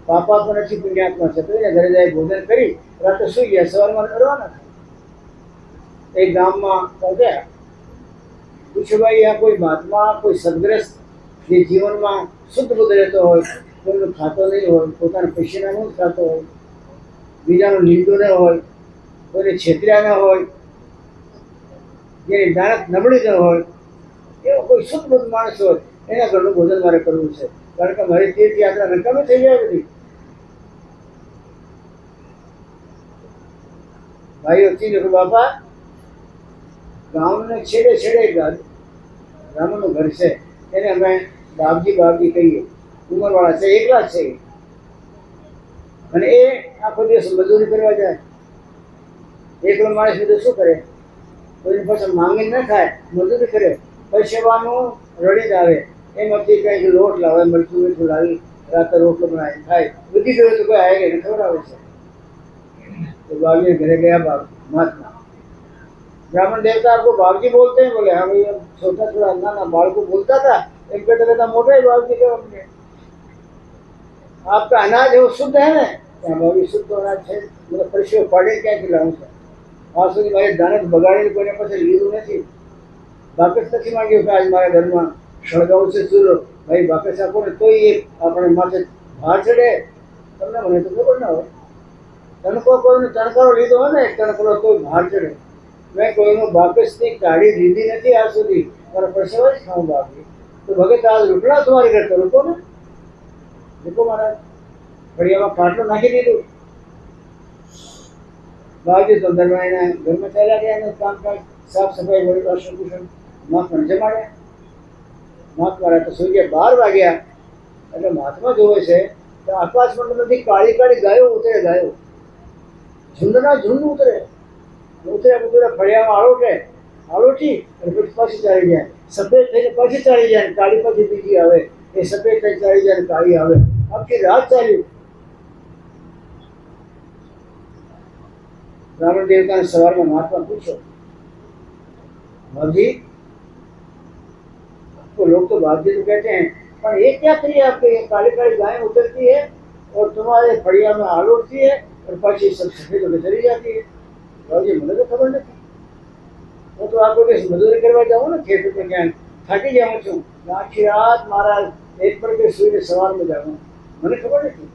પાપાત્મા નથી પુણ્યાત્મા છે તો એને ઘરે જાય ભોજન કરી રાતે સુઈ ગયા, સવારમાં કરવાના. એક ગામમાં પહોંચ્યા, પૂછ્યું ભાઈ આ કોઈ મહાત્મા કોઈ સદગ્રસ્ત જે જીવનમાં શુદ્ધ બુદ્ધ રહેતો હોય, કોઈનું ખાતો નહીં હોય, પોતાના પૈસાનું જ ખાતો હોય, બીજાનું લીધું ન હોય, કોઈને છેતર્યા ન હોય, જેની દાનત નબળી ન હોય, એવો કોઈ શુદ્ધ બુદ્ધ માણસ હોય એના ઘરનું ભોજન મારે કરવું છે, કારણ કે મારી તીર્થયાત્રા નકામી થઈ જાય બધી. ભાઈઓ ચીજ બાપા ગામને છેડે છેડે બ્રાહ્મણનું ઘર છે, એને અમે બાપજી કહીએ. ઉંમરવાળા છે, એકલા જ છે અને એ આખો દિવસ મજૂરી કરવા જાય. એકલો માણસ બધું શું કરે? કોઈની પાસે માંગીને ન ખાય, મજૂરી કરે, પૈસાવાનું રડી જ આવે. એમાંથી કંઈક લોટ લાવે, મરચું મીઠું લાવી રાતે રોટલો બનાવી ખાય. બધી ગયો તો કોઈ આવે એને ખવડાવે છે. तो बाबजी घरे गया महात्मा, ब्राह्मण देवता आपको बाबजी बोलते हैं? बोले हाँ भैया, छोटा छोटा ना बाल को बोलता था, एक बेटा कहता मोटा ही बाबजी का हमने। आपका अनाज है वो शुद्ध है ना? क्या बाबजी शुद्ध अनाज है? मतलब परिश्रम पड़े क्या खिलाऊं सर? આ સુધી મારી દાનત બગાડીને કોઈને પછી લીધું નથી. બાકસ નથી માંગ્યું કે આજ મારા ઘરમાં સળગાવું છે ચૂલો, ભાઈ બાકસ આપો ને, તોય એ આપણે માથે ભાર ચડે. તમને મને તો ખબર ના હોય. તણકો કોઈનો તણકારો લીધો હોય ને, એક તણકરો તોય ભાર ચડે. મેં કોઈનું બાકસની કાઢી લીધી નથી આજ સુધી. મારા પરસેવા જ ખાવું બાકી. તો ભગત આજ રૂપડા તમારી કરતો રૂપો ને, રૂપો મારા ફળિયામાં પાટલો નાખી દીધું. બાજુ તો દરવાના ઘરમાં ચાલ્યા ગયા, એનું કામકાજ સાફ સફાઈ વળી વાસણ કુસણ માખણ જમાડ્યા. માખ મારા તો સૂર્ય 12 વાગ્યા એટલે માથમાં જોવે છે તો આકાશ મંડળમાંથી કાળી કાળી ગાયો ઉતરે, ગાયો ઝુંડના ઝુંડ ઉતરે. ઉતર્યા ફળિયામાં આળોટી અને પછી પાછી ચાલી જાય. સફેદ થઈને પાછી ચાલી જાય, કાળી પાછી બીજી આવે. એ સફેદ થઈ ચાલી જાય, કાળી આવે. આખી રાત ચાલ્યું. ब्राह्मण देवता ने सवार में महात्मा पूछो, बाबजी तो लोग तो बाबजी तो कहते हैं, पर ये क्या करिए आपके, ये काली काली गायें उतरती है और तुम्हारे फड़िया में हाल उठती है और पाछी सब सफेद होकर चली जाती है. बाबजी मुझे तो खबर नहीं. वो तो आपको कैसे मजदूरी करवा जाऊँ ना खेत में, क्या થાકી જાઉં છું. આખી રાત મારા એક પર કે સુઈને સવારમાં જાઉં, મને ખબર નથી.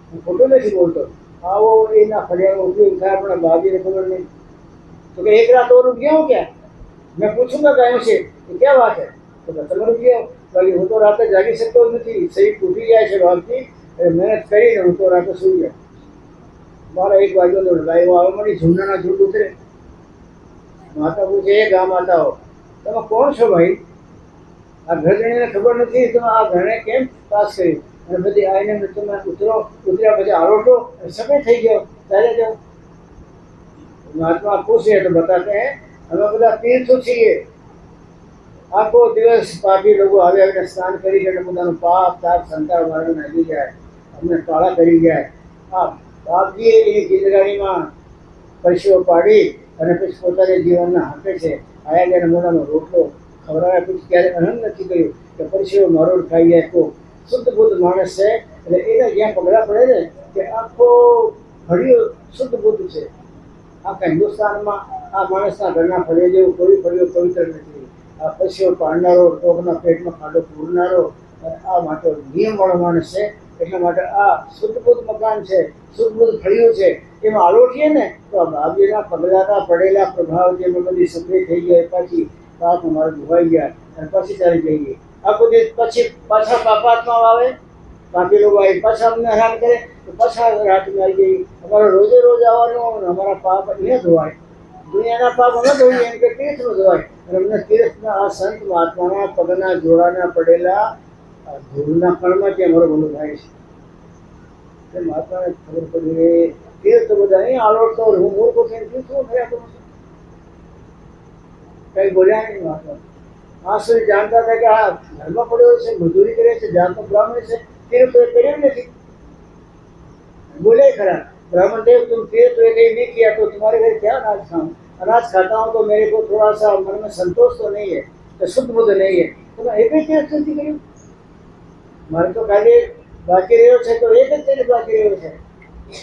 હું ખોટું નથી બોલતો. आओ एना फड़िया उपयोग था, अपना बाबी ने खबर नहीं. तो कि एक रात और रुक गया हूँ क्या? मैं पूछूंगा गायों से कि क्या बात है, तो बता रुक गया. बाकी હું તો રાતે જાગી શકતો નથી, શરીર તૂટી જાય છે ભાવથી. મહેનત કરીને હું તો રાતે સૂઈ ગયો. મારા 1 વાગ્યો તો ગાયો આવે મળી, ઝુંડના ઝુંડ ઉતરે. માતા પૂછે, એ ગા માતાઓ તમે કોણ છો ભાઈ? આ ઘરધણીને ખબર નથી તમે આ ઘરને કેમ પાસ કરી? અને બધી આવીને તમે ઉતર્યા પછી આરોટો સફેદ થઈ ગયો, ચાલે જાઓ. મહાત્મા પૂછે તો બતાતે હે અમે બધા તીર્થો છીએ. આખો દિવસ પાપી લોકો આવીને સ્નાન કરી એટલે પોતાનું પાપ તાપ સંતાળ માર્ગ નાખી જાય, અમને કાળા કરી જાય. આ બાપજીએ એની જિંદગારીમાં પરસેવો પાડી અને પછી પોતાના જીવનના હાથે છે આયા ગયા મોઢાનો રોટલો ખવડાવ્યા. પછી ક્યારે અનંત નથી કર્યું કે પરસેવો મારો ખાઈ જાય. તો શુદ્ધ બુદ્ધ માણસ છે એટલે એને જ્યાં પગલાં પડે ને કે આખો ફળિયો શુદ્ધ બુદ્ધ છે. આખા હિન્દુસ્તાનમાં આ માણસના ઘરના ફળિયા જેવું કોઈ ફળિયો પવિત્ર નથી. આ પરસેવો પાડનારો, ટોકના પેટમાં ખાડો પૂરનારો આ માટે નિયમવાળો માણસ છે. એટલા માટે આ શુદ્ધ બુદ્ધ મકાન છે, શુદ્ધ બુદ્ધ ફળિયું છે. એમાં આલોટીએ ને તો આ બાબીના પગલાના પડેલા પ્રભાવ જેમાં બધી સફેદ થઈ ગયા, પાછી પાપ અમારે ધોવાઈ ગયા અને પછી ચાલી જઈએ. આખો દિવસ પછી પાછા પાપાત્મા આવે, પાપી લોકો આવી પાછા અમને હેરાન કરે તો પાછા રાતમાં આવી જઈએ. અમારે રોજે રોજ આવવાનું, અમારા પાપ અહીંયા ધોવાય. દુનિયાના પાપ અમે ધોઈએ એમ કે તીર્થમાં ધોવાય. અને અમને તીર્થના આ સંત મહાત્માના પગના જોડાના પડેલા ધૂળના કણમાંથી અમારો ભલું થાય છે. મહાત્માને ખબર પડી તીર્થ બધા અહીંયા આલોટતો હું મૂર્ખો થઈને તીર્થમાં થયા કરું છું. કઈ બોલ્યા નહીં મહાત્મા. આ સુધી જાણતા હતા કે આ ધર્મ પડ્યો છે, મજૂરી કરે છે, જાતનો બ્રાહ્મણ છે, તીર્થ કર્યું નથી. बोले खरा ब्राह्मण देव तुम थे तो एक नहीं किया तो तुम्हारे घर क्या अनाज खाऊं? अनाज खाता हूँ तो मेरे को थोड़ा सा मन में संतोष तो नहीं है, तो शुद्ध बुद्ध नहीं है. तो मैं एक ही तीर्थ नहीं करूँ. मारे तो खाली बाकी રહ્યો છે તો એક જ तीर्थ बाकी રહ્યો છે,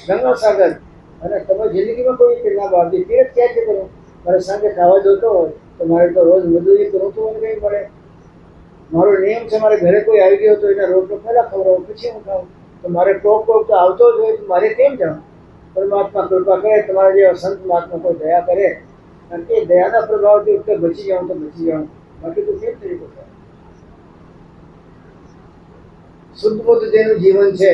ગંગા સાગર. અને તમે જિંદગીમાં કોઈ કિલ્લા બાંધી તીર્થ ક્યાંથી કરું? મારે સાંજે ખાવા જોતો હોય તો મારે તો રોજ મજૂરી કરું તો મને કંઈ મળે. મારો નિયમ છે, મારે ઘરે કોઈ આવી ગયો તો એના રોટલો પહેલાં ખવડાવું પછી હું ખાઉં. તો મારે કોક તો આવતો જ હોય તો મારે કેમ જાણું? પરમાત્મા કૃપા કરે, તમારા જેવા સંત મહાત્મા કોઈ દયા કરે અને એ દયાના પ્રભાવથી ઉત્તર બચી જાઉં તો બચી જાઉં, બાકી તો કેમ તરીકો થાય? શુદ્ધ બુદ્ધ જેનું જીવન છે,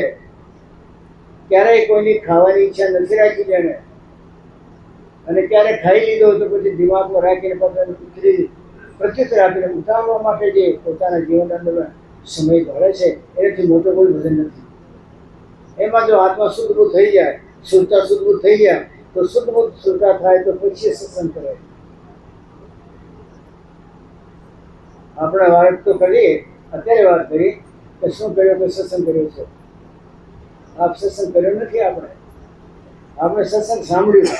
ક્યારેય કોઈની ખાવાની ઈચ્છા નથી રાખી જેને, અને ક્યારે ખાઈ લીધો તો પછી દિમાગમાં રાખીને પોતાની પ્રત્યુત્તર આપીને ઉતારવા માટે જે પોતાના જીવન અંદર સમય ઘડે છે એનાથી મોટો કોઈ વજન નથી. એમાં જો આત્મા શુદ્ધ બુદ્ધ થઈ જાય, શુદ્ધતા શુદ્ધ બુદ્ધ થઈ જાય તો શુદ્ધ બુદ્ધ શુદ્ધતા થાય તો પછી સત્સંગ કરે. આપણે વાત તો કરીએ, અત્યારે વાત કરી કે શું કર્યો કે સત્સંગ કર્યો છે. આપ સત્સંગ કર્યો નથી. આપણે સત્સંગ સાંભળ્યું.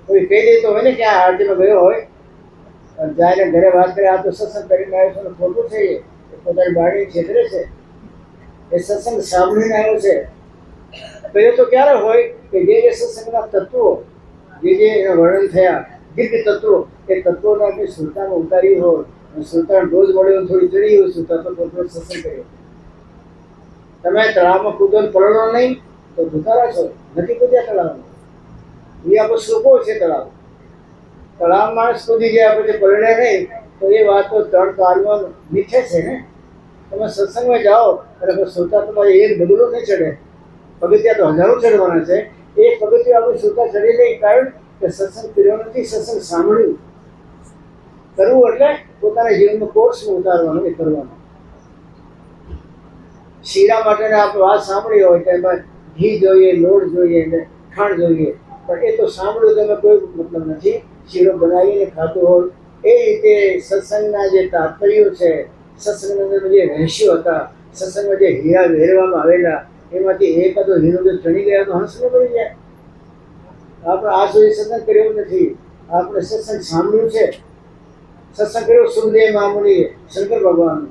કોઈ કહી દે તો હોય ને કે આ આરતીમાં ગયો હોય અને જાય ઘરે વાત કરે આ તો સત્સંગ કરીને આવ્યો છે, ખોટું છે. એ પોતાની બાળી છેતરે છે. એ સત્સંગ સાંભળીને આવ્યો છે. પહેલો તો ક્યારે હોય કે જે સત્સંગના તત્વો જે એના વર્ણન થયા દિવ્ય તત્વો, એ તત્વોને આપણે સુરતામાં ઉતારી હોય અને સુરતાનો ડોઝ મળ્યો થોડી ચડી હોય સુરતા તો પોતે સત્સંગ કર્યો. તમે તળાવમાં કૂદો પડો નહીં તો ભૂતારા છો, નથી કૂદ્યા તળાવમાં. એ આપણો સુકો છે તળાવ. તળાવ માણસ કૂદી ગયા પછી પલળે નહીં તો એ વાત તો તળ તાલમાં મીઠે છે ને. તમે સત્સંગમાં જાઓ અને પછી સુરતા તમારે એક ડગલો નહીં ચડે, પગથિયા તો હજારો ચડવાના છે. એક પગથિયું આપણે સુરતા ચડી નહીં, કારણ કે સત્સંગ કર્યો નથી, સત્સંગ સાંભળ્યું. કરવું એટલે પોતાના જીવનનો કોર્સમાં ઉતારવાનો એ કરવાનો. શીરા માટે આપણે વાત સાંભળી હોય તો એમાં ઘી જોઈએ, લોટ જોઈએ ને ખાંડ જોઈએ, પણ એ તો સાંભળ્યું તમે કોઈ મતલબ નથી. શીરો બનાવીને ખાતું હોય એ રીતે સત્સંગના જે તાત્પર્યો છે, સત્સંગના અંદર જે રહસ્યો હતા, સત્સંગમાં જે હીરા વહેરવામાં આવેલા, એમાંથી એકાદો હીરો જો ચણી ગયા તો હંસને પડી જાય. આપણે આ સુધી સત્સંગ કર્યો નથી, આપણે સત્સંગ સાંભળ્યું છે. સત્સંગ કર્યો સુખદેવ મામુનીએ, શંકર ભગવાન.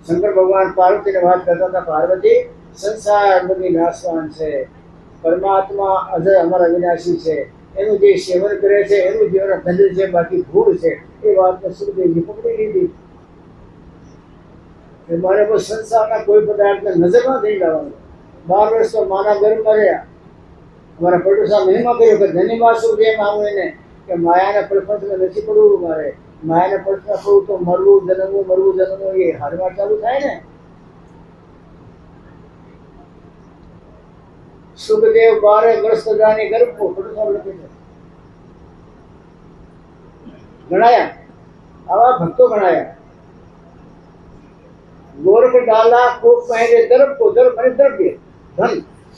શંકર ભગવાન પાર્વતીને વાત કરતા હતા, પાર્વતી સંસાર બધી નાશવાન છે, પરમાત્મા અજય અમારા વિનાશી છે, એનું જે સેવન કરે છે એનું જીવન ધન્ય છે, બાકી ભૂલ છે. એ વાતને સુખદેવજી પકડી લીધી. મારે બસ સંસારના કોઈ પદાર્થને નજરમાં નહીં લાવવાનો. 12 વર્ષ તો માના ગર્ભમાં રહ્યા. અમારા પડોશા મહિમા કર્યો કે ધન્યવાદ સુખદેવ મામુનીને કે માયાના પ્રપંચમાં નથી પડવું. મારે માયાના પ્રપંચમાં પડવું તો મરવું જન્મવું એ હારમાં ચાલુ થાય ને. સુખદેવ 12 વર્ષ સદાની ગર્ભ પડોશા લખે છે. ગણાયા, આવા ભક્તો ગણાયા. ગોરખ ડાલા કોપ પહેરે દર્પ કો, દર્પ અને દ્રવ્ય ધન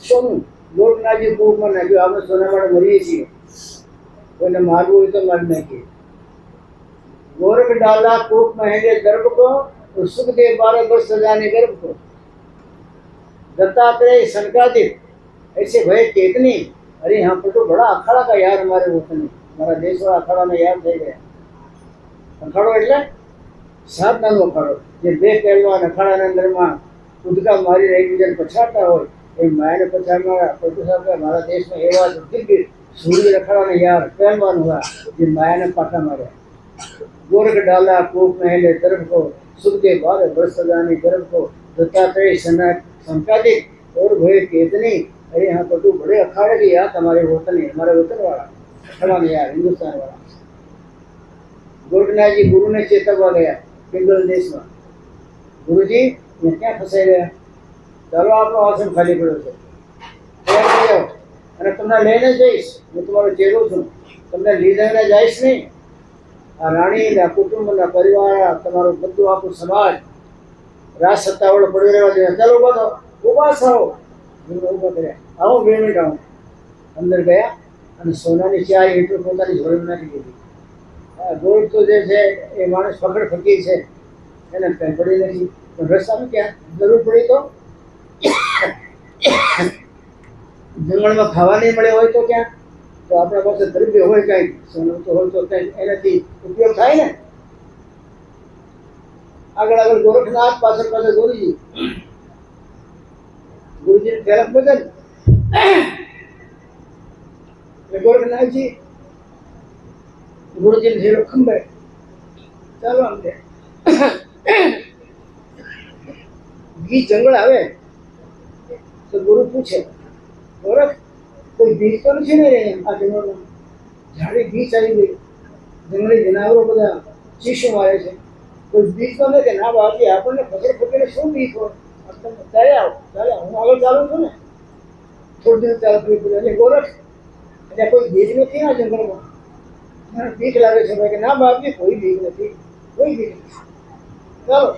સોનું. ગોરખનાથજી કોપમાં નાખ્યું. આપણે સોના માટે મરીએ છીએ, કોઈને મારવું હોય તો મારી નાખીએ. गोरख डाला कूप महेंगे गर्भ को, तो सुखदेव 12 वर्ष सजाने गर्भ को. दत्तात्रेय शंकादिक ऐसे भय केतनी. अरे यहाँ पर तो बड़ा अखाड़ा का यार हमारे वतन में, हमारा देश वाला अखाड़ा में यार થઈ ગયા. અખાડો એટલે સાધનાનો અખાડો, જે બે પહેલવાન અખાડાના અંદરમાં કૂદકા મારી એકબીજાને પછાડતા હોય એ માયાને પછાડનારા પડોશા મારા દેશમાં એવા દિગ્ગજ સૂર્ય અખાડાના યાર પહેલવાન हुआ જે માયાને પાટા માર્યા. गोरख डाला कूप महले गर्भ को, सुखदेव 12 वर्ष सजाने गर्भ को. दत्तात्रेय संकादिक और भय केतनी. अरे यहाँ पर तो बड़े अखाड़े के यार हमारे वतन है, हमारे वतन वाला अखाड़ा में यार, हिंदुस्तान वाला. गोरखनाथ जी गुरु ने चेतववा गया पिंगल देश में. गुरु जी मैं क्या फंसाई गया, चलो आपको आश्रम खाली પડ્યો છે, તૈયાર થઈ જાઓ અને તમને લઈને જઈશ. હું તમારો ચેલો છું, તમને લીધે જઈશ નહીં. આ રાણીના કુટુંબના પરિવાર, તમારું બધું આખું સમાજ રાજ સત્તાવાળો પડી રહેવા દે. ચાલો બધો ઉભા થાઓ. ઉભા કર્યા. આવો 2 મિનિટ આવો. અંદર ગયા અને સોનાની 4 ઈંટો પોતાની જોડે નાખી દીધી. ગોળ તો જે છે એ માણસ પકડ ફકીર છે, એને કંઈ પડી નથી. પણ રસ્તામાં ક્યાં જરૂર પડી તો જંગલમાં ખાવા નહીં મળે હોય તો ક્યાં, તો આપણા પાસે દ્રવ્ય હોય કંઈક, સોનું તો હોય તો કંઈક એનાથી ઉપયોગ થાય ને. આગળ ગોરખનાથ, પાછળ ગુરુજી. ગુરુજી ફેરક બદલ ગોરખનાથજી ગુરુજી ઝીરો ખંભે. ચાલો આમ ઘી જંગલ આવે તો ગુરુ પૂછે, ગોરખ કોઈ બીજ તો નથી ને આ જંગલમાં? ઝાડી બીજ આવી ગઈ, જંગલી જનાવરો બધા ચીસો મારે છે, કોઈ બીજ તો નથી. ના બાકી આપણને પકડ પકડીને શું બીજ હોય? ત્યારે આવો, ચાલે હું આગળ ચાલુ છું ને, થોડી દિવસ ચાલુ પડે. એટલે ગોરખ એટલે કોઈ બીજ નથી આ જંગલમાં, બીક લાગે છે ભાઈ. કે ના બાપજી કોઈ બીક નથી, કોઈ બીક નથી. ચાલો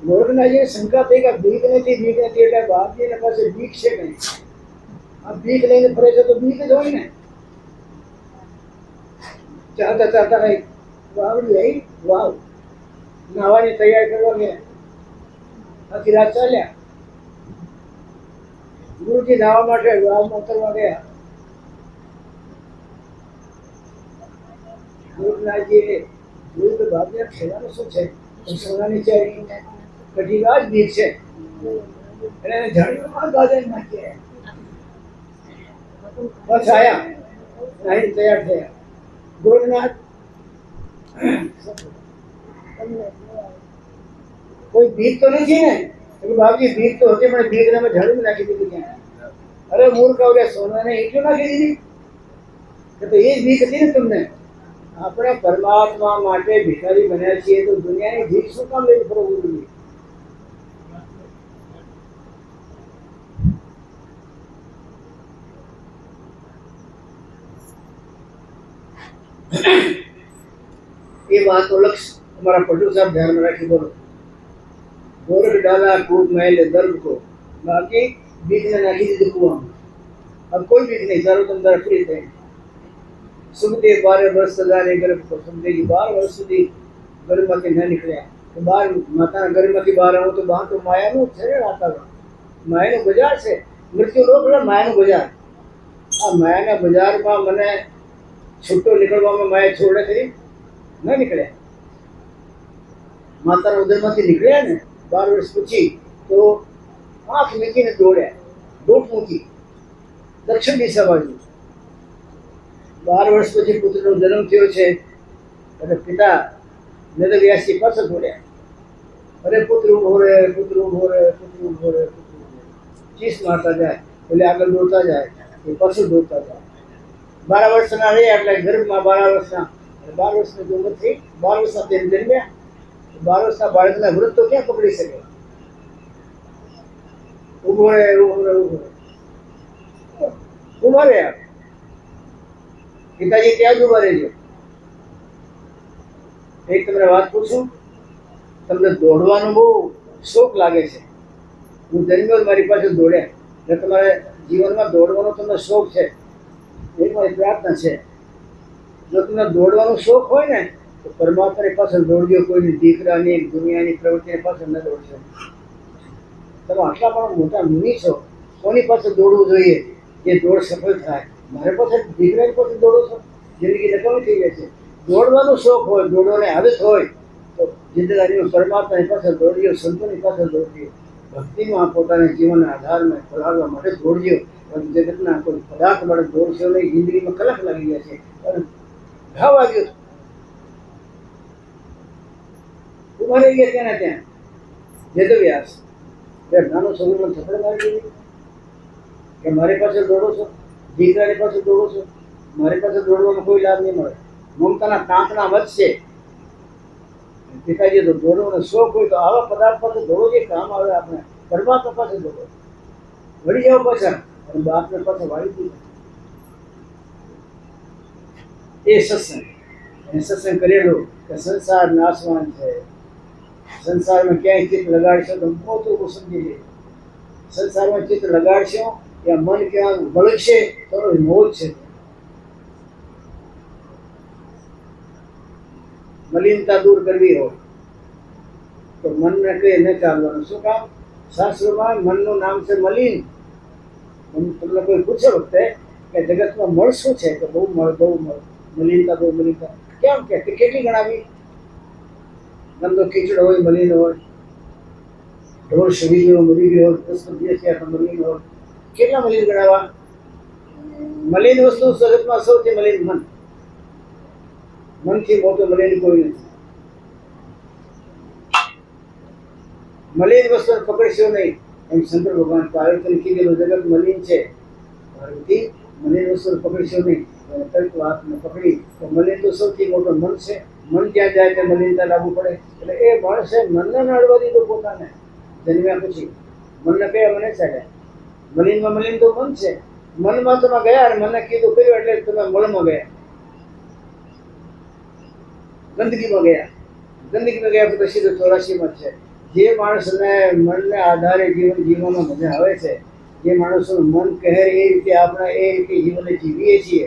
ગોરખનાથજીને શંકા થઈ કે બીક નથી એટલે બાપજીને પાસે બીક છે કઈ. આ બીક લઈને ફરે છે તો બીક જ હોય ને. ચાલતા ચાલતા કઈ વાવડી આવી, વાવ નાહવાની તૈયાર કરવા ગયા. આખી રાત ચાલ્યા. ગુરુજી નાહવા માટે વાવમાં ઉતરવા ગયા. ગોરખનાથજીએ જોયું કે બાપને ખેવાનું શું છે, સોનાની ચારી કઢી આ જ બીક છે. એટલે એને ઝાડીમાં ગાજર નાખીએ. બસ આયા અહીં તૈયાર થયા ગોરખનાથ કોઈ ભીખ તો નથી ને બાપજી ભીખ તો હતી પણ ભીખ તમે ઝાડું નાખી દીધી ક્યાં અરે મૂર્ખ આવડે સોનાને એટલું નાખી દીધી તો એ જ ભીખ હતી ને તમને આપણે પરમાત્મા માટે ભિખારી બન્યા છીએ તો દુનિયાની ભીખ શું કામ લઈને ફરવું જોઈએ એ વાતનો લક્ષ हमारा पटू साहब ध्यान में रखी बोलो गोरख डाला कूप महल दर्द को बाकी बीच में नाखी दी कुआं अब कोई बीच नहीं चारों तुम तरफ फ्री थे सुबह 12 वर्ष सजाने गर्भ को समझे कि 12 वर्ष સુધી गर्भवती न निकले तो बाहर माता गर्भवती बाहर आऊं तो वहां तो माया નું છે आता माया નું બજાર છે મૃત્યુ લોક એટલે માયા નું બજાર આ માયાના બજારમાં મને છૂટો નીકળવામાં માયા છોડે ખરી ન નીકળ્યા માતાના ઉદરમાંથી નીકળ્યા ને 12 વર્ષ પછી તો આંખ મીચીને દોડ્યા દોટ મૂકી દક્ષિણ દિશા બાજુ 12 વર્ષ પછી પુત્રનો જન્મ થયો છે અને પિતા વેદવ્યાસજી પાસે દોડ્યા અરે પુત્ર ઉભો રે પુત્ર ઉભો રે પુત્ર ઉભો રે પુત્ર ઉભો રે ચીસ મારતા જાય એટલે આગળ દોડતા જાય એ પાછું દોડતા જાય 12 વર્ષના રહ્યા એટલે ગર્ભમાં 12 વર્ષના 12 વર્ષની ઉંમર થઈ 12 વર્ષના તેમ જન્મ્યા 12 વર્ષના બાળકના વૃત્ત તો ક્યાં પકડી શકે ઉભો રહે ઉભો રહે ઉભો રહે ઉભા રહ્યા પિતાજી ત્યાં જ ઉભા રહેજો એક તમને વાત પૂછું તમને દોડવાનો બહુ શોખ લાગે છે હું જન્મ્યો મારી પાસે દોડ્યા એટલે તમારે જીવનમાં દોડવાનો તમને શોખ છે એ મારી પ્રાર્થના છે જો તમને દોડવાનો શોખ હોય ને તો પરમાત્માની પાછળ દોડજો કોઈની દીકરાની દુનિયાની પ્રવૃત્તિની પાછળ ન દોડશો તમે આટલા પણ મોટા મુનિ છો કોની પાસે દોડવું જોઈએ જે દોડ સફળ થાય મારે પાસે દીકરાની પાસે દોડો છો જિંદગી નકામી થઈ જાય છે દોડવાનો શોખ હોય દોડવાની આદત હોય તો જિંદગીમાં પરમાત્માની પાસે દોડજો સંતોની પાસે દોડજો ભક્તિમાં પોતાના જીવનના આધારમાં ફલાવવા માટે દોડજો જગતના કોઈ પદાર્થ માટે દોડશો નહીં જિંદગીમાં કલાક લાગી ગયા છે અને ઘા વાગ્યો ઉભા રહી ગયા ત્યાં ત્યાં વેદવ્યાસ નાનો છોકરો થપ્પડ મારી દીધી કે મારી પાસે દોડો છો દીકરાની પાસે દોડો છો મારી પાસે દોડવાનો કોઈ લાભ નહીં મળે મમતાના કાંકણા વધશે પિતાજી તો દોડવાનો શોખ હોય તો આવા પદાર્થ પાસે દોડો જે કામ આવે આપણે પરમાત્મા પાસે દોડો વળી જાઓ પાછા અને બાપને પાસે વાળી દીધું એ સત્સંગ અને સત્સંગ કરેલો કે સંસાર નાશવાન છે સંસારમાં ક્યાંય ચિત્ત લગાડશો તો મોટું સમજી લે સંસારમાં ચિત્ત લગાડશો ત્યાં મન ક્યાં વળગશે તો મોજ છે મલિનતા દૂર કરવી હોય તો મનને કઈ ન ચાલવાનું શું કામ શાસ્ત્રોમાં મનનું નામ છે મલિન તમને કોઈ પૂછે વખતે કે જગતમાં મળ શું છે કે બહુ મળ મલિનતા બહુ મલિનતા કેમ કે કેટલી ગણાવી ગંદો કીચડ હોય મલિન હોય ઢોર શરી ગયો મરી ગયો હોય 10 દિવસ થયા મલિન હોય કેટલા મલિન ગણાવા મલિન વસ્તુ જગતમાં સૌથી મલિન મન મનથી મોટો મલિન કોઈ નથી મલિન વસ્તુ પકડશો નહીં એમ શંકર ભગવાન પાર્વતીને કીધેલું જગત મલિન છે પાર્વતી મલિન વસ્તુ પકડશો નહીં તર્ક વાતને પકડી તો મલિન તો સૌથી મોટો મન છે મન જ્યાં જાય ત્યાં મલિનતા લાવવું પડે એટલે એ માણસે મનને નડવા દીધું પોતાને જન્મ્યા પછી મનને કયા મને ચાલ્યા મલિનમાં મલિન તો મન છે મનમાં તમે ગયા અને મને કીધું કર્યું એટલે તમે મળમાં ગયા ગંદકીમાં ગયા પછી સીધો 84માં છે જે માણસને મનને આધારે જીવન જીવવામાં મજા આવે છે જે માણસોનું મન કહે એ રીતે આપણે એ રીતે જીવનને જીવીએ છીએ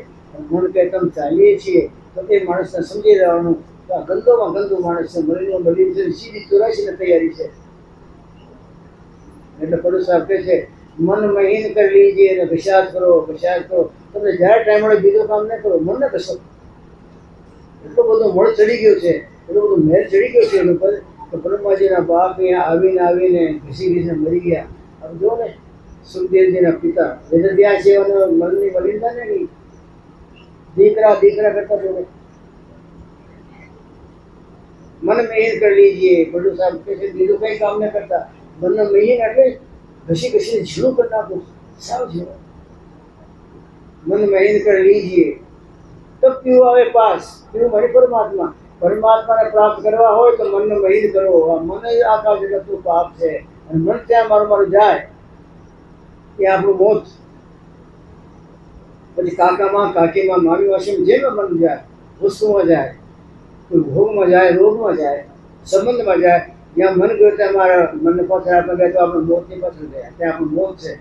મન કહે તમે ચાલીએ છીએ તો એ માણસને સમજી લેવાનું તો આ ગંદોમાં ગંદુ માણસ છે મલિનમાં મલિન છે સીધી 84 તૈયારી છે એટલે પડોશ સાહેબ કહે છે મન મહીન કરી લીજીએ અને વિષાદ કરો તમે જ્યારે ટાઈમ મળે બીજું કામ ન કરો મનને કશો એટલો બધો મળ ચડી ગયો છે એટલો બધો મેલ ચડી ગયો છે એનું તો બ્રહ્માજીના બાપ અહીંયા આવીને ઘસી મરી ગયા હવે જો ને સુખદેવજીના પિતા વેદવ્યાસ જેવાનો મનની મલિનતા ને નહીં, દીકરા દીકરા કરતા જોડે मन महीन कर लीजिए। बड़ू साहब कैसे बीजों कई काम नहीं करता, मन महीन એટલે घसी घसी झीणું कर नाखो, साव झीणુं। मन महीन कर लीजिए तब क्यों आवे पास, क्यों मारे परमात्मा। परमात्मा ने प्राप्त करवा हो तो मन महीन करो। मन જ આખા જગતનું પાપ છે અને મન ત્યાં મારું જાય એ આપણું મોત। પછી કાકામાં કાકીમાં મામી વાસીમાં જેમાં મન જાય, વસ્તુમાં જાય, कोई भोग में जाए, रोग में जाए, संबंध में जाए, यहाँ मन गयो तो हमारा मन ने पत्थर आप गए तो आप मौत नहीं पत्थर गया, क्या आप मौत से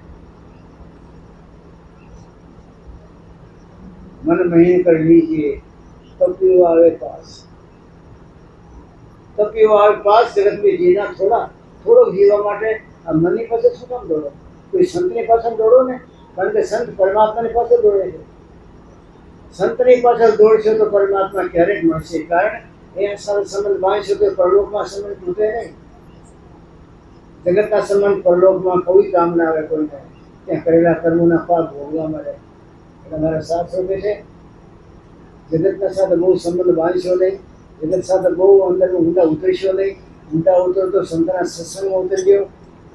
मन महीन कर लीजिए तब क्यों आवे पास। तब क्यों आवे पास। जगत में जीना थोड़ो जीवा माटे आ मन ની પાસે શું કામ દોડો। કોઈ સંતની પાસે દોડો ને, કારણ કે સંત પરમાત્માની પાસે દોડે છે। સંતની પાછળ દોડશો તો પરમાત્મા ક્યારેક મળશે, કારણ એ સંબંધ બાંધશો તો પરલોકમાં સંબંધ તૂટે નહીં। જગતના સંબંધ પરલોકમાં કોઈ કામ ના આવે કોઈને, ત્યાં કરેલા કર્મોના પાપ ભોગવા મળે। એટલે મારા શાસ્ત્રો કહે છે જગતના સાથે બહુ સંબંધ બાંધશો નહીં, જગત સાથે બહુ અંદરમાં ઊંડા ઉતરશો નહીં। ઊંડા ઉતરતો સંતના સત્સંગમાં ઉતરજો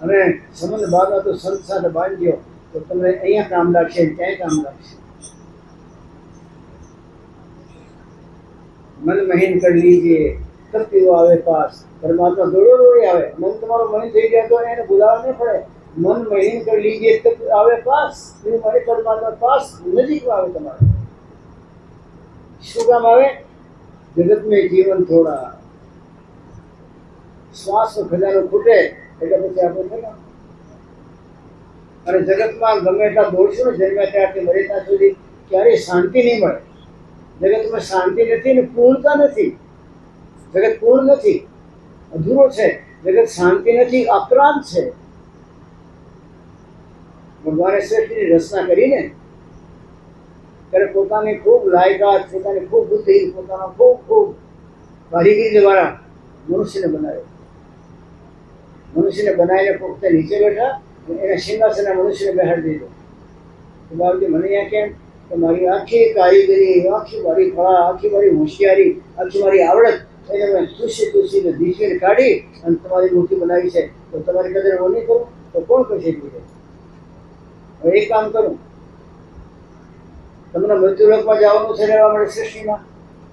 અને સંબંધ બાંધો તો સંત સાથે બાંધજો તો તમને અહીંયા કામ લાગશે, ક્યાંય કામ લાગશે। मन महीन कर लीजिए तब क्यों आवे पास। परमात्मा दौड़ो दौड़े आवे। मन तुम्हारो मन થઈ ગયા તો એને બોલાવવા નહીં પડે। मन महीन कर लीजिए तब आवे पास। क्यों मारे परमात्मा पास नजीक आवे तुम्हारे। શું કામ આવે? જગત में जीवन थोड़ा શ્વાસ નો ખજાનો ખૂટે એટલે પછી આપણે થયા। અને જગતમાં ગમે એટલા દોડશું ને જન્મ્યા ત્યારથી મરે ત્યાં સુધી ક્યારેય શાંતિ નહીં મળે। जगत में शांति नहीं ने पूर्णता नहीं। जगत पूर्ण नहीं, अधूरो है। जगत शांति नहीं, अक्रांत है। भगवाने सृष्टि रचना करी ने ત્યારે પોતાની ખૂબ લાયકાત, પોતાની ખૂબ બુદ્ધિ, પોતાનો ખૂબ કારીગરી દ્વારા મનુષ્યને બનાવ્યો। મનુષ્યને બનાવીને પોતે નીચે બેઠા અને એના સિંહાસને મનુષ્યને બેહાડી દીધો। તો બાબજી મને અહીંયા કેમ तो मारी आखी कारीगरी, आखी मारी कला, आखी मारी होशियारी, आखी मारी आवड़त એને મેં तुलसी ने दीक्षे काढ़ी અને તમારી મૂર્તિ બનાવી છે તો તમારી કદર હું નહીં કરું તો કોણ કરશે? હવે એક કામ કરું, તમને મૃત્યુલોકમાં જવાનું છે રહેવા માટે સૃષ્ટિમાં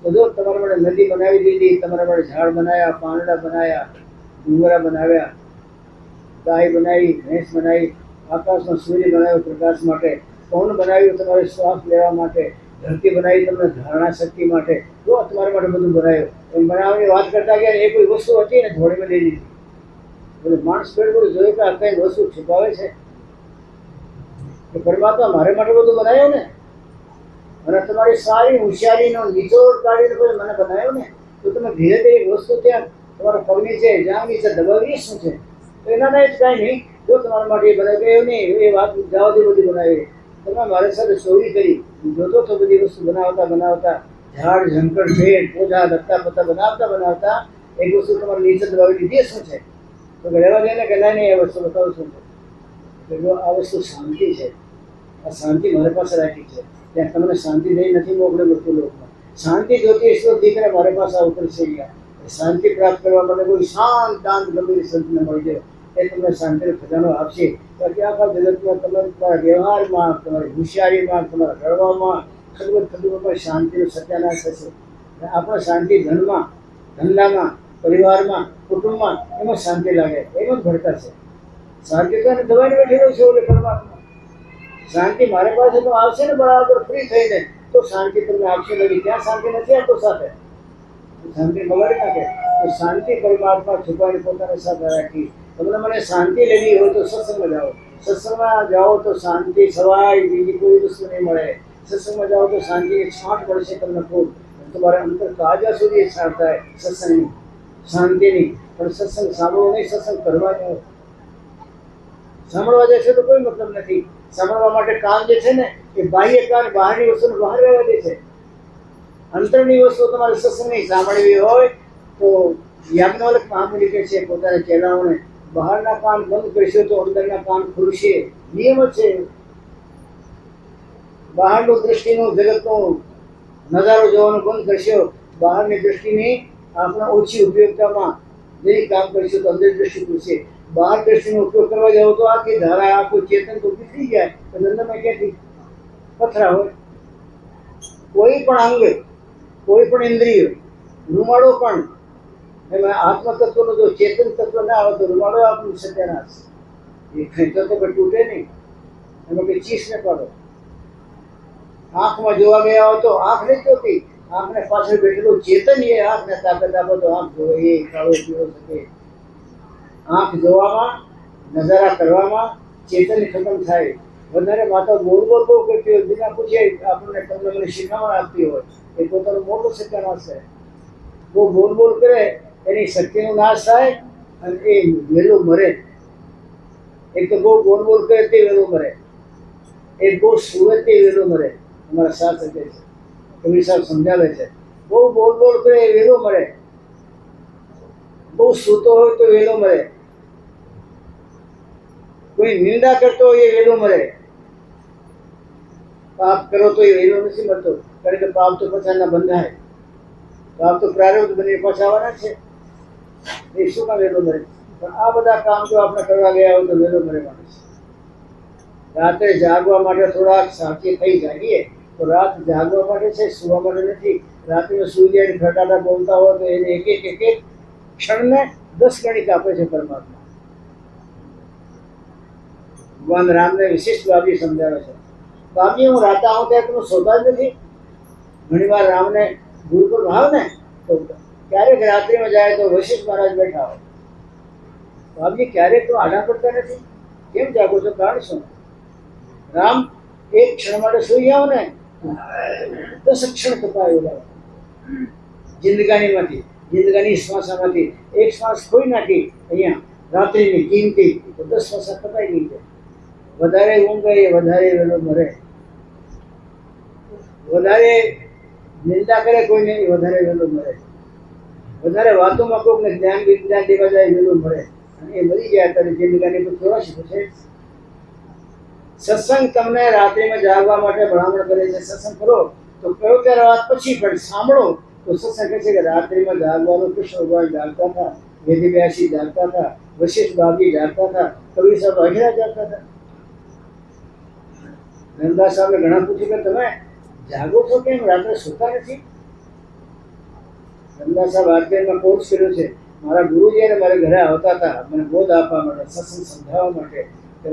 તો જો તમારા માટે નદી બનાવી દીધી, તમારા માટે ઝાડ બનાવ્યા, પાંદડા બનાવ્યા, ડુંગરા બનાવ્યા, ગાય બનાવી, ભેંસ બનાવી, આકાશમાં સૂર્ય બનાવ્યો પ્રકાશ માટે, પવન બનાવ્યું તમારે શ્વાસ લેવા માટે, ધરતી બનાવી તમને ધારણા શક્તિ માટે। જો તમારા માટે બધું બનાવ્યું એમ બનાવવાની વાત કરતા ગયા એ કોઈ વસ્તુ હતી ને જોડીમાં લઈ લીધી। એટલે માણસ પેડું જોયું કે આ કઈ વસ્તુ છુપાવે છે કે પરમાત્મા મારે માટે બધું બનાવ્યું ને અને તમારી સારી હોશિયારીનો નિચોડ કાઢીને પછી મને બનાવ્યો ને તો તમે ધીરે ધીરે એક વસ્તુ ત્યાં તમારા પગની છે જાંગની છે દબાવી શું છે તો એના જ કાંઈ નહીં। જો તમારા માટે એ બનાવી એવું નહીં એ વાત જવાથી બધી બનાવી। તમે મારી સાથે ચોરી કરી, જોતો તો બધી વસ્તુ બનાવતા બનાવતા ઝાડ ઝંકડ પેડ પોધા દત્તા પત્તા બનાવતા બનાવતા એક વસ્તુ તમારે નીચે દબાવી દીધી શું છે તો રહેવા દે ને કે નહીં એ વસ્તુ બતાવું શું છે તો જો આ વસ્તુ શાંતિ છે। આ શાંતિ મારી પાસે રાખી છે, ત્યાં તમને શાંતિ નહીં નથી મોકલે મૃત્યુલોકમાં। શાંતિ જોતી ઈશ્વર દીકરા મારી પાસે ઉતરશે અહીંયા। શાંતિ પ્રાપ્ત કરવા માટે કોઈ શાંત દાંત ગંભીર સંતને મળી જાય એ તમને શાંતિનો ખજાનો આપશે। બાકી આખા જગતમાં તમારા વ્યવહારમાં, તમારી હોશિયારીમાં, તમારા ગળવામાં, ખદબદમાં શાંતિનો સત્યાનાશ થશે। આપણે શાંતિ ધનમાં, ધંધામાં, પરિવારમાં, કુટુંબમાં એમાં શાંતિ લાગે, એમાં જ ભડકા છે। શાંતિ તો એને દબાઈને બેઠેલો છે ઓલે પરમાત્મા। શાંતિ મારે પાસે તો આવશે ને બરાબર ફ્રી થઈને તો શાંતિ તમને આપશે નહીં। ત્યાં શાંતિ નથી આપતો સાથે શાંતિ બગાડી નાખે। તો શાંતિ પરમાત્મા છુપાઈને પોતાની સાથે રાખી। તમને મને શાંતિ લેવી હોય તો સત્સંગમાં જાઓ। સત્સંગમાં જાઓ તો શાંતિ સવાય બીજી કોઈ વસ્તુ નહીં મળે। સત્સંગમાં જાઓ તો શાંતિની છાંટ પડશે તમને ખૂબ। તમારા અંતર કાજા સુધી છાંટ થાય સત્સંગની, શાંતિની। પણ સત્સંગ સાંભળવો નહીં, સત્સંગ કરવા જાઓ। સાંભળવા જાય છે તો કોઈ મતલબ નથી। સાંભળવા માટે કાન જે છે ને એ બાહ્ય કાન બહારની વસ્તુને બહાર રહેવા દે છે। અંતરની વસ્તુ તમારે સત્સંગની સાંભળવી હોય તો યાજ્ઞવલ્ક મહામુનિ કહે છે પોતાના ચેલાઓને બહારના કાન બંધ કરશો તો અંદરના કાન ખુલશે। નિયમ જ છે. બહારનું દૃષ્ટિનું જગતનો નજારો જોવાનું બંધ કરશો, બહારની દૃષ્ટિની આપણા ઓછી ઉપયોગતામાં જે કામ કરીશું તો અંદર દૃષ્ટિ ખુલશે. બહાર દૃષ્ટિનો ઉપયોગ કરવા જાવ તો આખી ધારા આખું ચેતન તો નીકળી જાય તો અંદરમાં ક્યાંથી પથરા હોય. કોઈ પણ અંગ, કોઈ પણ ઇન્દ્રિય, રૂમાડો પણ એમાં આત્મતત્વનો જો ચેતન તત્વ ના આવે તો રૂમાડો આપણું સત્યાનાશ. એ ખેંચો તો કોઈ તૂટે નહીં, એમાં કોઈ ચીસ ને પાડો. આંખમાં જોવા ગયા હોય તો આંખ નથી જોતી, આંખને પાછળ બેઠેલું ચેતન એ આંખને તાકાત આપો તો આંખ જોવે, એ કાળો પીળો શકે. આંખ જોવામાં, નજારા કરવામાં ચેતન ખતમ થાય. વધારે માતા બોલ બોલ બહુ કરતી હોય, બીજા પૂછે આપણને તમને મને શીખામણ આપતી હોય, એ પોતાનું મોટું સત્યાનાશ છે. બહુ બોલ બોલ કરે એની શક્તિનો નાશ થાય અને એ વહેલું મરે. એક તો બહુ બોલ બોલ કરે તે વહેલું મરે, એક બહુ સુરત તે વહેલું મરે. અમારા સાથ શકે છે, કબીર સાહેબ સમજાવે છે. બહુ બોલ બોલ કરે એ વહેલો મળે, બહુ સૂતો હોય તો વહેલો મળે, કોઈ નિંદા કરતો હોય એ વહેલો મળે. પાપ કરો તો એ વહેલો નથી મળતો, કારણ કે પાપ તો પછાડના બંધાય. પાપ તો પ્રારબ્ધ બની પછાડવાના છે, એ શું કામ વહેલો મળે? પણ આ બધા કામ જો આપણે કરવા ગયા હોય તો વહેલો મળે માણસ. રાત્રે જાગવા માટે થોડાક સાચી થઈ જાગીએ તો રાત જાગવા માટે છે, સુવા માટે નથી. રાત્રે સુઈ જાય ખટાટા બોલતા હોય તો એને એક એક ક્ષણને 10 ગણિત આપે છે પરમાત્મા. ભગવાન રામને વિશિષ્ટ બાબી સમજાવે છે. બાબી હું રાતા આવું ત્યાં તમે સોતા જ નથી. ઘણી વાર રામને ગુરુ પર ભાવ ને તો ક્યારેક રાત્રિમાં જાય તો વશિષ્ઠ મહારાજ બેઠા હોય. બાબજી ક્યારેક તો આડા પડતા નથી, કેમ જાગો છો? કારણ શું? રામ એક ક્ષણ માટે સુઈ જાઓ ને 10 ક્ષણ કપાયો. જિંદગાનીમાંથી, જિંદગાની શ્વાસામાંથી એક શ્વાસ ખોઈ નાખી અહીંયા રાત્રિની કિંમતી તો 10 શ્વાસ કપાઈ ગઈ છે. વધારે ઊંઘ એ વધારે વહેલો મરે, વધારે નિંદા કરે કોઈને એ વધારે વહેલો મરે, વધારે વાતોમાં કોઈને જ્ઞાન વિજ્ઞાન દેવા જાય વહેલો મરે અને એ મરી ગયા. ત્યારે જિંદગાની તો ચોરાશી થશે. સત્સંગ તમને રાત્રિમાં જાગવા માટે ભલામણ કરે છે. સત્સંગ કરો તો કયો ત્યારે વાત પછી, પણ સાંભળો તો સત્સંગ કહે છે કે રાત્રિમાં જાગવાનું કૃષ્ણ ભગવાન જાગતા હતા, વેદવ્યાસી જાગતા હતા, વશિષ્ઠ બાબજી જાગતા હતા, કબીર સાહેબ અઘરા જાગતા હતા. નંદા સાહેબને ઘણા પૂછ્યું કે તમે જાગો છો કેમ, રાત્રે સુતા નથી? નંદા સાહેબ આજકાલમાં કોર્સ કર્યો છે. મારા ગુરુજી અને મારા ઘરે આવતા હતા મને બોધ આપવા માટે, સત્સંગ સમજાવવા માટે.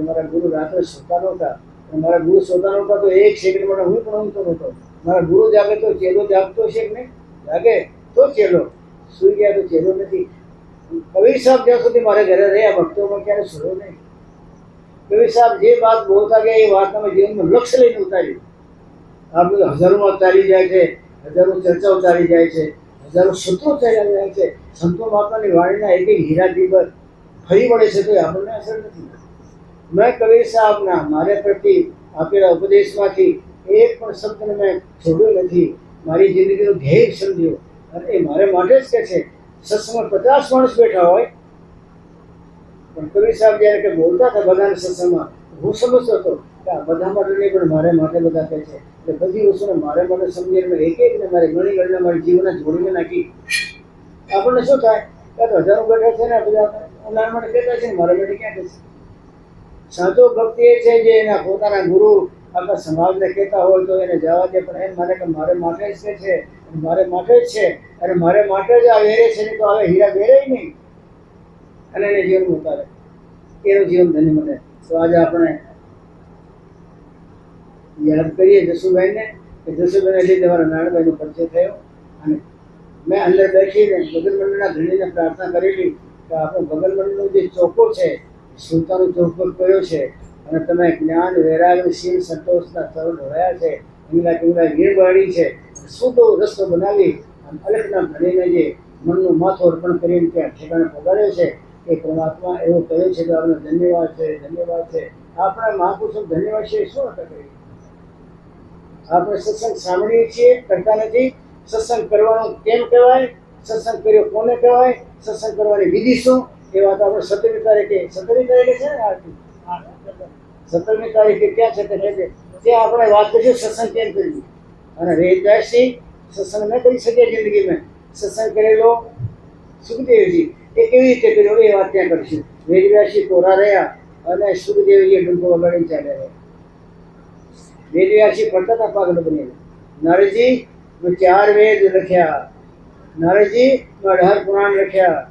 મારા ગુરુ રાત્રે સુતા નહોતા, મારા ગુરુ સુતા નહોતા તો એક સેકન્ડ માટે હું પણ ઊંઘતો નહોતો. મારા ગુરુ જાગે તો ચેલો જાગતો છે કે નહીં? જાગે તો ચેલો, સુઈ ગયા તો ચેલો નથી. કબીર સાહેબ જ્યાં સુધી મારે ઘરે રહ્યા ભક્તોમાં ક્યારે છોડ્યો નહીં. કબીર સાહેબ જે વાત બોલતા ગયા એ વાત અમે જીવનમાં લક્ષ્ય લઈને ઉતારી. આપણે હજારોમાં ચાલી જાય છે, હજારો ચર્ચાઓ ચાલી જાય છે, હજારો સૂત્રો ચાલી જાય છે. સંતો મહાત્માની વાણીના એક એક હીરા દીપક ફરી વળે છે તો આપણને અસર નથી. મેં કબીર સાહેબના મારે પ્રતિ આપેલા ઉપદેશમાંથી એક પણ શબ્દને મેં છોડ્યો નથી. મારી જિંદગીનો ધ્યેય સમજ્યો અને એ મારે માટે જ કે છે. સત્સંગમાં 50 માણસ બેઠા હોય પણ કબીર સાહેબ જ્યારે કે બોલતા હતા બધાને સત્સંગમાં, હું સમજતો હતો કે આ બધા માટે નહીં પણ મારે માટે બધા કહે છે. એટલે બધી વસ્તુને મારે માટે સમજીને એક એકને મારે ગણી ગણીને મારી જીવનને જોડીને નાખી. આપણને શું થાય કે હજારો બેઠા છે ને બધા ઓલા માટે કહેતા છે ને મારા માટે ક્યાં કહે છે? સાચો ભક્તિ એ છે જે એના પોતાના ગુરુ આખા સમાજને કહેતા હોય તો એને જવા દે, પણ એમ માને કે મારે માટે જ કે છે, મારે માટે જ છે અને મારે માટે જ આ વેરે છે. તો હવે હીરા વેરે નહીં અને એને જીવન ઉતારે, એનું જીવન ધન્ય મળે. તો આજે આપણે યાદ કરીએ જસુભાઈને કે જસુભાઈને લીધે મારા નારાયણભાઈનો પરિચય થયો. અને મેં અંદર બેસીને ભગલ મંડળના ધણીને પ્રાર્થના કરેલી કે આપણો ભગલ મંડળનો જે ચોકો છે સુલતાનો ચોકો કર્યો છે અને તમે જ્ઞાન વૈરાગ્ય શીલ સંતોષના ચરણ રહ્યા છે, ઈંગલા ટીંગલા ગીર બાળી છે, શુદ્ધ રસ્તો બનાવી અને અલખના ધણીને જે મનનું માથું અર્પણ કરીને ત્યાં ઠેકાણે પધાર્યો છે એ પરમાત્મા એવો કહ્યો છે કે આપણે ધન્યવાદ છે, ધન્યવાદ છે. આપણા મહાપુરુષો ધન્યવાદ છે શું અર્થ કરીએ? આપણે સત્સંગ સાંભળીએ છીએ, કરતા નથી. સત્સંગ કરવાનું કેમ કહેવાય, સત્સંગ કર્યો કોને કહેવાય, સત્સંગ કરવાની વિધિ શું, એ વાત આપણે 17મી તારીખે 17મી તારીખે છે ને આરતી 17મી તારીખે ક્યાં છે તે કહેજે. ત્યાં આપણે વાત કરીશું સત્સંગ કેમ કરવી. અને વેદવ્યાસજી સત્સંગ ન કરી શકે જિંદગીમાં. સત્સંગ કરેલો સુખદેવજી એ કેવી રીતે કર્યો એ વાત ત્યાં કરીશું. વેદવ્યાસજી કોરા રહ્યા અને સુખદેવજીએ ડુંકો વગાડીને ચાલ્યા રહ્યા. વેદવ્યાસજી પડતા હતા પાગલ બનીને. નારદજી મેં 4 વેદ લખ્યા, નારદજી મેં 18 પુરાણ લખ્યા,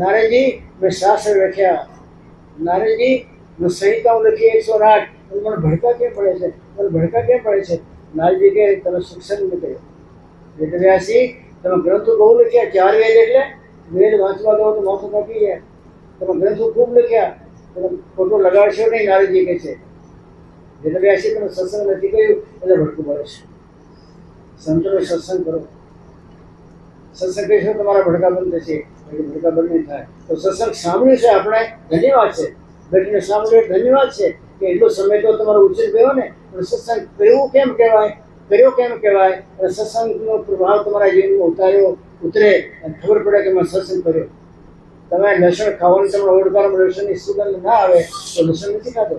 નારદજી મેં શાસ્ત્ર લખ્યા, નારદજી મેં સંહિતાઓ લખી 108. મને ભડકા કેમ પડે છે, મને ભડકા કેમ પડે છે? નારદજી કહે તમે સત્સંગ ન કર્યો. વેદવ્યાસજી તમે ગ્રંથો બહુ લખ્યા, 4 વેદ એટલે વેદ વાંચવા દો તો માથું કાપી જાય. તમે ગ્રંથો ખૂબ લખ્યા, તમે ખોટો લગાડશો નહીં, નારદજી કહે છે. વેદવ્યાસજી તમે સત્સંગ નથી કર્યું એટલે ભડકું પડે છે. સંતોનો સત્સંગ કરો, સત્સંગ કરીશું તમારા ભડકા બંધ થશે. ભડકા બંધ નહીં થાય તો સત્સંગ સાંભળ્યું છે આપણે, ધન્યવાદ છે. બેઠીને સાંભળ્યું ધન્યવાદ છે કે એટલો સમય તો તમારો ઉછેર ગયો ને. પણ સત્સંગ કર્યું કેમ કહેવાય, કર્યો કેમ કહેવાય? અને સત્સંગનો પ્રભાવ તમારા જીવનમાં ઉતરે અને ખબર પડે કે મેં સત્સંગ કર્યો. તમે લસણ ખાવાનું તમારા ઓળખાણમાં લસણની સુગંધ ના આવે તો લસણ નથી ખાતો.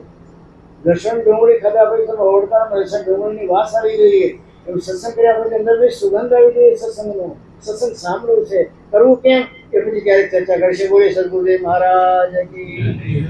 લસણ ડુંગળી ખાધા પછી તમે ઓળખાણમાં લસણ ડુંગળીની વાસ આવી જોઈએ. એવું સત્સંગ કર્યા પછી અંદર સુગંધ આવી જોઈએ. સત્સંગનો સત્સંગ સાંભળવું છે, કરવું કેમ એ પછી ક્યારેક ચર્ચા કરીશું. બોલે સદગુરુદેવ મહારાજ કી